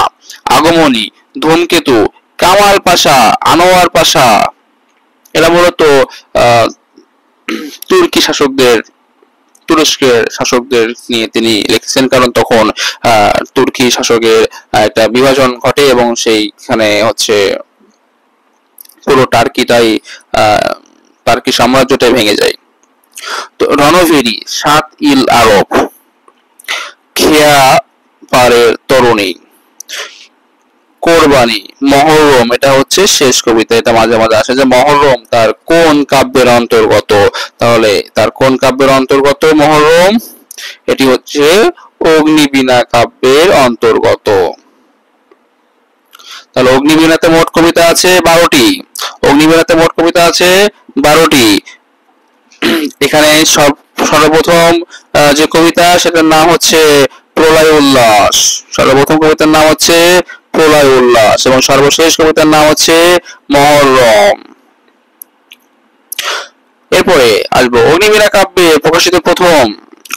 আগমনী, ধূমকেতু, কামাল পাশা, আনোয়ার পাশা, এরা মূলত তুরস্কের শাসকদের নিয়ে তিনি লিখেছেন, কারণ তখন তুর্কি শাসকের একটা বিভাজন ঘটে এবং সেইখানে হচ্ছে পুরো টার্কি সাম্রাজ্যটাই ভেঙে যায়। তো রণভেরি, সাত ইল আরব, খেয়া পারের তরুণী, কোরবানি, মহরম, এটা হচ্ছে শেষ কবিতা। এটা মাঝে মাঝে আসে যে মহরম তার কোন কাব্যের অন্তর্গত? তাহলে তার কোন কাব্যের অন্তর্গত মহরম? এটি হচ্ছে অগ্নিবীণা কাব্যের অন্তর্গত। তাহলে অগ্নিবীণাতে মোট কবিতা আছে 12টি। অগ্নিবীণাতে মোট কবিতা আছে 12টি। এখানে সর্বপ্রথম যে কবিতা সেটার নাম হচ্ছে প্রলয় উল্লাস। সর্বপ্রথম কবিতার নাম হচ্ছে প্রলয় উল্লাস এবং সর্বশেষ কবিতার নাম হচ্ছে মহরম। এরপরে আসবো অগ্নিবীণা কাব্যে প্রকাশিত প্রথম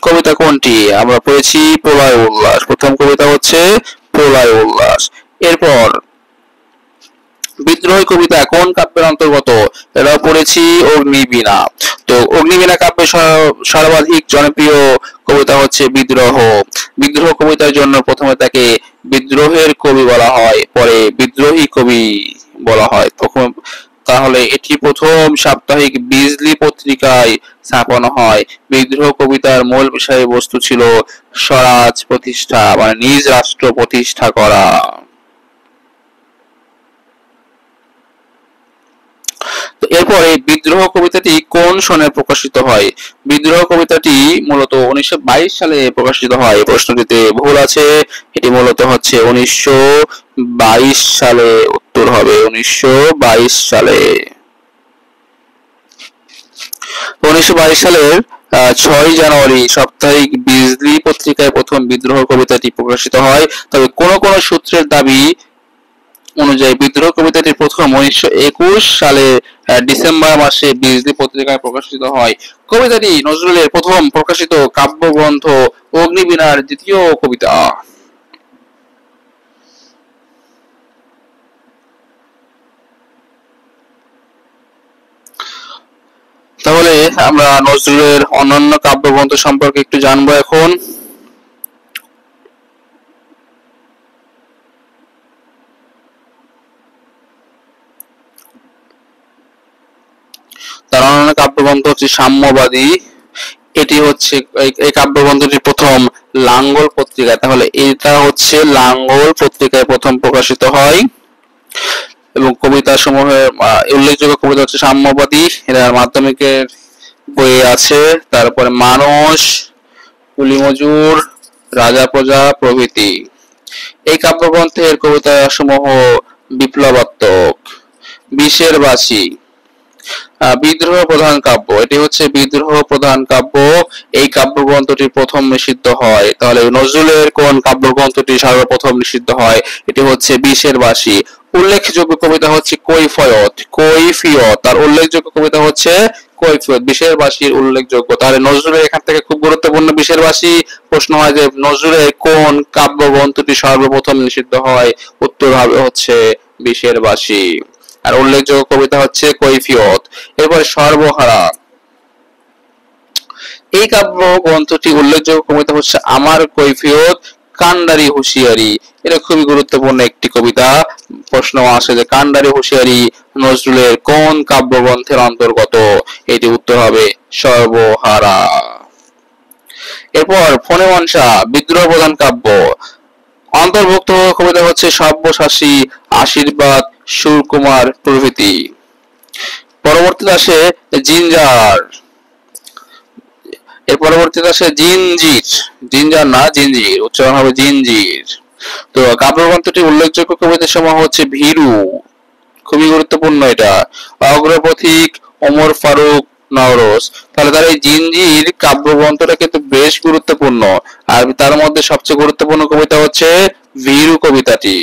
কবিতা কোনটি? আমরা পড়েছি প্রলয় উল্লাস। প্রথম কবিতা হচ্ছে প্রলয় উল্লাস। এরপর বিদ্রোহী কবিতা কোন কাব্যের অন্তর্গত? এটাও পড়েছি অগ্নিবীণা। তো অগ্নিবীণা কাব্যের সর্বাধিক জনপ্রিয় কবিতা হচ্ছে বিদ্রোহ। বিদ্রোহ কবিতার জন্য প্রথমে তাকে বিদ্রোহের কবি বলা হয়, পরে বিদ্রোহী কবি বলা হয়। তাহলে এটি প্রথম সাপ্তাহিক বিজলি পত্রিকায় ছাপানো হয়। বিদ্রোহ কবিতার মূল বিষয়বস্তু ছিল স্বরাজ প্রতিষ্ঠা, মানে নিজ রাষ্ট্র প্রতিষ্ঠা করা। এরপরে বিদ্রোহ কবিতাটি কোন সনে প্রকাশিত হয়? বিদ্রোহ কবিতাটি মূলত 1922 সালে প্রকাশিত হয়। প্রশ্নটিতে ভুল আছে, এটি মূলত হচ্ছে 1922 সালে। উত্তর হবে 1922 সালে। 1922 সালের 6 জানুয়ারি সাপ্তাহিক বিজলি পত্রিকায় প্রথম বিদ্রোহ কবিতাটি প্রকাশিত হয়। তবে কোন কোন সূত্রের দাবি অনুযায়ী বিদ্রোহ কবিতাটি প্রথম 1921 সালে ডিসেম্বর মাসে বিজলি পত্রিকায় প্রকাশিত হয়। কবিতাটি নজরুলের প্রথম প্রকাশিত কাব্যগ্রন্থ অগ্নিবীণার দ্বিতীয় কবিতা। তাহলে আমরা নজরুলের অন্যান্য কাব্যগ্রন্থ সম্পর্কে একটু জানবো এখন। তার অন্যান্য কাব্যগ্রন্থ হচ্ছে সাম্যবাদী। এটি হচ্ছে এই কাব্যগ্রন্থটি প্রথম লাঙ্গল পত্রিকায়, তাহলে এটা হচ্ছে লাঙ্গল পত্রিকায় প্রথম প্রকাশিত হয়। এবং কবিতা সমূহের উল্লেখযোগ্য কবিতা হচ্ছে সাম্যবাদী, এটা মাধ্যমিকের বইয়ে আছে। তারপরে মানস, কুলি মজুর, রাজা প্রজা প্রভৃতি। এই কাব্যগ্রন্থের কবিতা সমূহ বিপ্লবাত্মক। বিষের বাসি বিদ্রোহ প্রধান কাব্য, এটি হচ্ছে বিদ্রোহ প্রধান কাব্য। এই কাব্যগ্রন্থটি প্রথম নিষিদ্ধ হয়। তাহলে নজরুলের কোন কাব্যগ্রন্থটি সর্বপ্রথম নিষিদ্ধ হয়? এটি হচ্ছে বিষের বাসি। উল্লেখযোগ্য কবিতা হচ্ছে কৈফিয়ত, কৈফিয়ত। তার উল্লেখযোগ্য কবিতা হচ্ছে কৈফিয়ত, বিষের বাসির উল্লেখযোগ্য। তাহলে নজরুলের এখান থেকে খুব গুরুত্বপূর্ণ বিষের বাসি। প্রশ্ন হয় যে নজরুলের কোন কাব্যগ্রন্থটি সর্বপ্রথম নিষিদ্ধ হয়? উত্তর হবে হচ্ছে বিষের বাসি। আর উল্লেখযোগ্য কবিতা হচ্ছে কৈফিয়ত। এরপরে সর্বহারা, এই কাব্য গ্রন্থটি উল্লেখযোগ্য কবিতা হচ্ছে আমার কৈফিয়ত, কান্ডারি হুঁশিয়ারি। এটা খুবই গুরুত্বপূর্ণ একটি কবিতা। প্রশ্ন আসে যে কান্ডারি হুঁশিয়ারি নজরুলের কোন কাব্যগ্রন্থের অন্তর্গত? এটি উত্তর হবে সর্বহারা। এরপর ফণে মনসা বিদ্রোহ প্রধান কাব্য, অন্তর্ভুক্ত কবিতা হচ্ছে সব্যসাচী, আশীর্বাদ, সুরকুমার প্রভৃতি। পরবর্তীতে আসে জিঞ্জার, এর পরবর্তীতে আসে জিঞ্জির, জিঞ্জার না জিঞ্জির, উচ্চারণ হবে জিঞ্জির। তো কাব্যগ্রন্থটি উল্লেখযোগ্য কবিতা সমূহ হচ্ছে ভীরু, খুবই গুরুত্বপূর্ণ এটা, অগ্রপথিক, ওমর ফারুক, নওরোজ। তাহলে তার এই জিঞ্জির কাব্যগ্রন্থটা কিন্তু বেশ গুরুত্বপূর্ণ। আর তার মধ্যে সবচেয়ে গুরুত্বপূর্ণ কবিতা হচ্ছে ভীরু কবিতাটি।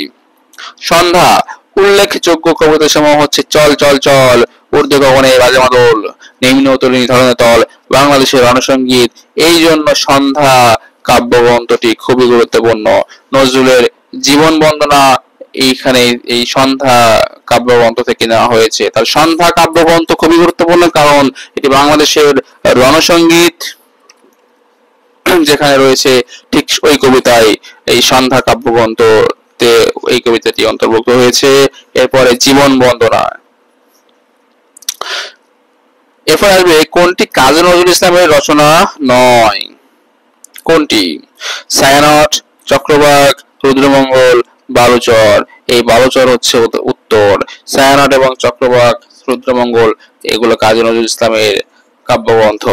সন্ধ্যা, উল্লেখযোগ্য কবিতা সমূহ হচ্ছে চল চল চল, ঊর্ধ্ব গগনে বাজে মাদল, নিম্ন তলিনী ধরণে তল, বাংলাদেশের রণসঙ্গীত। এই জন্য সন্ধ্যা কাব্যগ্রন্থটি খুবই গুরুত্বপূর্ণ। নজরুলের জীবন বন্দনা এইখানে এই সন্ধ্যা কাব্যগ্রন্থ থেকে নেওয়া হয়েছে। তার সন্ধ্যা কাব্যগ্রন্থ খুবই গুরুত্বপূর্ণ, কারণ এটি বাংলাদেশের রণসঙ্গীত যেখানে রয়েছে ঠিক ওই কবিতায় এই সন্ধ্যা কাব্যগ্রন্থতে এই কবিতাটি অন্তর্ভুক্ত হয়েছে। এরপরে জীবন বন্দনা। এরপর আসবে কোনটি কাজী নজরুল ইসলামের রচনা নয়? কোনটি? ছায়ানট, চক্রবাক, রুদ্রমঙ্গল, বালুচর। এই বালুচর হচ্ছে উত্তর। ছায়ানট এবং চক্রবাক, রুদ্রমঙ্গল এগুলো কাজী নজরুল ইসলামের কাব্যগ্রন্থ।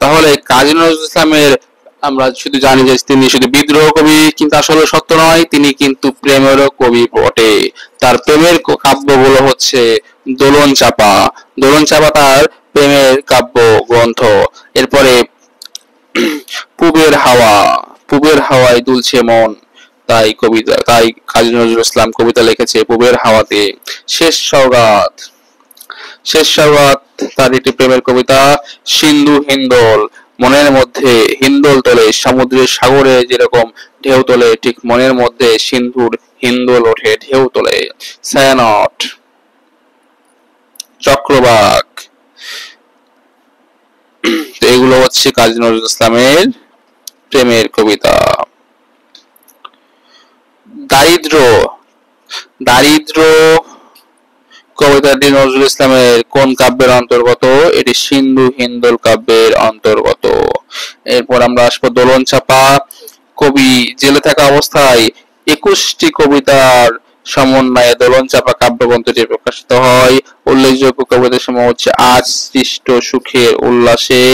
তাহলে কাজী নজরুল ইসলামের আমরা শুধু জানি যে তিনি শুধু বিদ্রোহ কবি, কিন্তু আসলে সত্য নয়, তিনি কিন্তু প্রেমেরও কবি বটে। তার প্রেমের কাব্যগুলো হচ্ছে দোলন চাপা, দোলন চাপা তার প্রেমের কাব্য গ্রন্থ। এরপরে পূবের হাওয়া, পূবের হাওয়ায় দুলছে মন, তাই কবিতা, তাই কাজী নজরুল ইসলাম কবিতা লিখেছে পূবের হাওয়াতে। শেষ সওগাত, শেষ সওগাত তার একটি প্রেমের কবিতা। সিন্ধু হিন্দোল, মনের মধ্যে হিন্দোল তোলে, সমুদ্রের সাগরে যেরকম ঢেউ তোলে ঠিক মনের মধ্যে সিন্ধুর হিন্দোল ওঠে, ঢেউ তোলে। ছায়ানট, চক্রবাক, এগুলো হচ্ছে কাজী নজরুল ইসলামের প্রেমের কবিতা। দারিদ্র, দারিদ্র কবিতাটি নজরুল ইসলামের কোন কাব্যের অন্তর্গত? এটি সিন্ধু হিন্দোল কাব্যের অন্তর্গত। এরপর আমরা আসবো দোলন চাপা। কবি জেলে থাকা অবস্থায় 21টি কবিতার সমন্বয়ে দোলন চাপা কাব্যগ্রন্থটি প্রকাশিত হয়। উল্লেখযোগ্য কবিতা সমূহ হচ্ছে আজ সৃষ্ট সুখের উল্লাসে,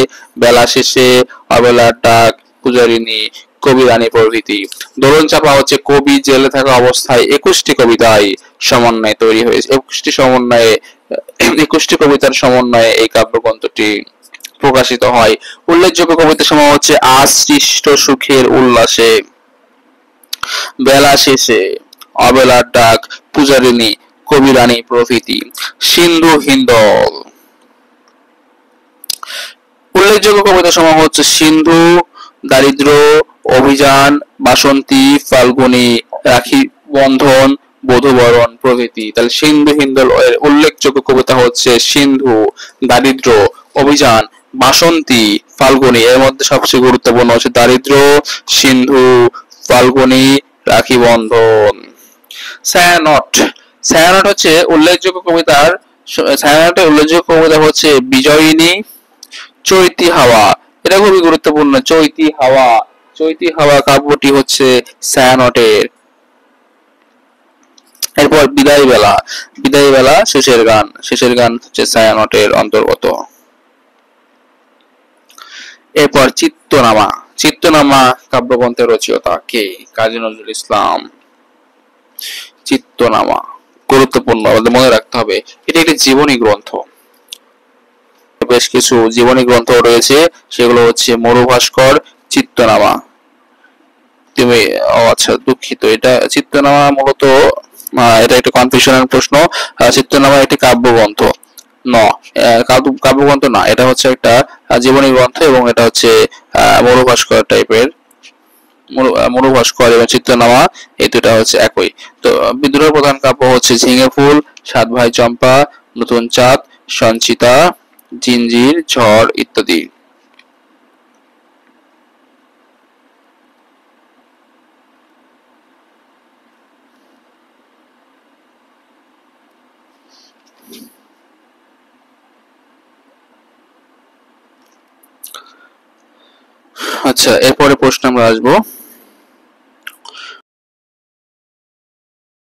বেলা শেষে, অবেলার ডাক, পূজারিনী, কবি রানী প্রভৃতি। দোলন চাপা হচ্ছে কবি জেলে থাকা অবস্থায় 21টি কবিতায় সমন্বয়ে তৈরি হয়েছে। 21টি কবিতার সমন্বয়ে এই কাব্যগ্রন্থটি প্রকাশিত হয়। উল্লেখযোগ্য কবিতা সমূহ হচ্ছে আজ সৃষ্ট সুখের উল্লাসে, বেলা শেষে, অবেলার ডাক, পূজারিনী, কবি রানী প্রভৃতি। সিন্ধু হিন্দোল, উল্লেখযোগ্য কবিতা সমূহ হচ্ছে সিন্ধু, দারিদ্র, অভিযান, বাসন্তী, ফাল্গুনী, রাখি বন্ধন, বধূবরণ প্রভৃতি। তাহলে সিন্ধু হিন্দোল এর উল্লেখযোগ্য কবিতা হচ্ছে সিন্ধু, দারিদ্র, অভিযান, বাসন্তী, ফাল্গুনী। এর মধ্যে সবচেয়ে গুরুত্বপূর্ণ হচ্ছে দারিদ্র, সিন্ধু, ফাল্গুনী, রাখি বন্ধন। ছায়ানট, ছায়ানট হচ্ছে উল্লেখযোগ্য কবিতার, ছায়ানটের উল্লেখযোগ্য কবিতা হচ্ছে বিজয়িনী, চৈতি হাওয়া। এটা খুবই গুরুত্বপূর্ণ। চৈতি হাওয়া, চৈতি হাওয়া কাব্যটি হচ্ছে ছায়ানটের। এরপর বিদায় বেলা, বিদায় বেলা শেষের গান হচ্ছে ছায়ানটের অন্তর্গত। এরপর চিত্তনামা, চিত্তনামা কাব্যগ্রন্থের রচয়িতা কে? কাজী নজরুল ইসলাম। চিত্তনামা গুরুত্বপূর্ণ, আমাদের মনে রাখতে হবে এটি একটি জীবনী গ্রন্থ। বেশ কিছু জীবনী গ্রন্থ রয়েছে, সেগুলো হচ্ছে মরুভাস্কর, চিত্তনামা। তুমি আচ্ছা দুঃখিত, এটা চিত্তনামা মূলত এটা একটা কনফিউশনের প্রশ্ন। চিত্তনামা একটি কাব্যগ্রন্থ ন, কাব্যগ্রন্থ না, এটা হচ্ছে একটা জীবনী গ্রন্থ এবং এটা হচ্ছে মরুভাস্কর টাইপের। মরুভাস্কর এবং চিত্তনামা এই দুটা হচ্ছে একই। তো বিদ্রোহ প্রধান কাব্য হচ্ছে ঝিঙে ফুল, সাত ভাই চম্পা, নতুন চাঁদ, সঞ্চিতা, জিঞ্জির, ঝড় ইত্যাদি। আচ্ছা এরপরে প্রশ্ন আমরা আসবো,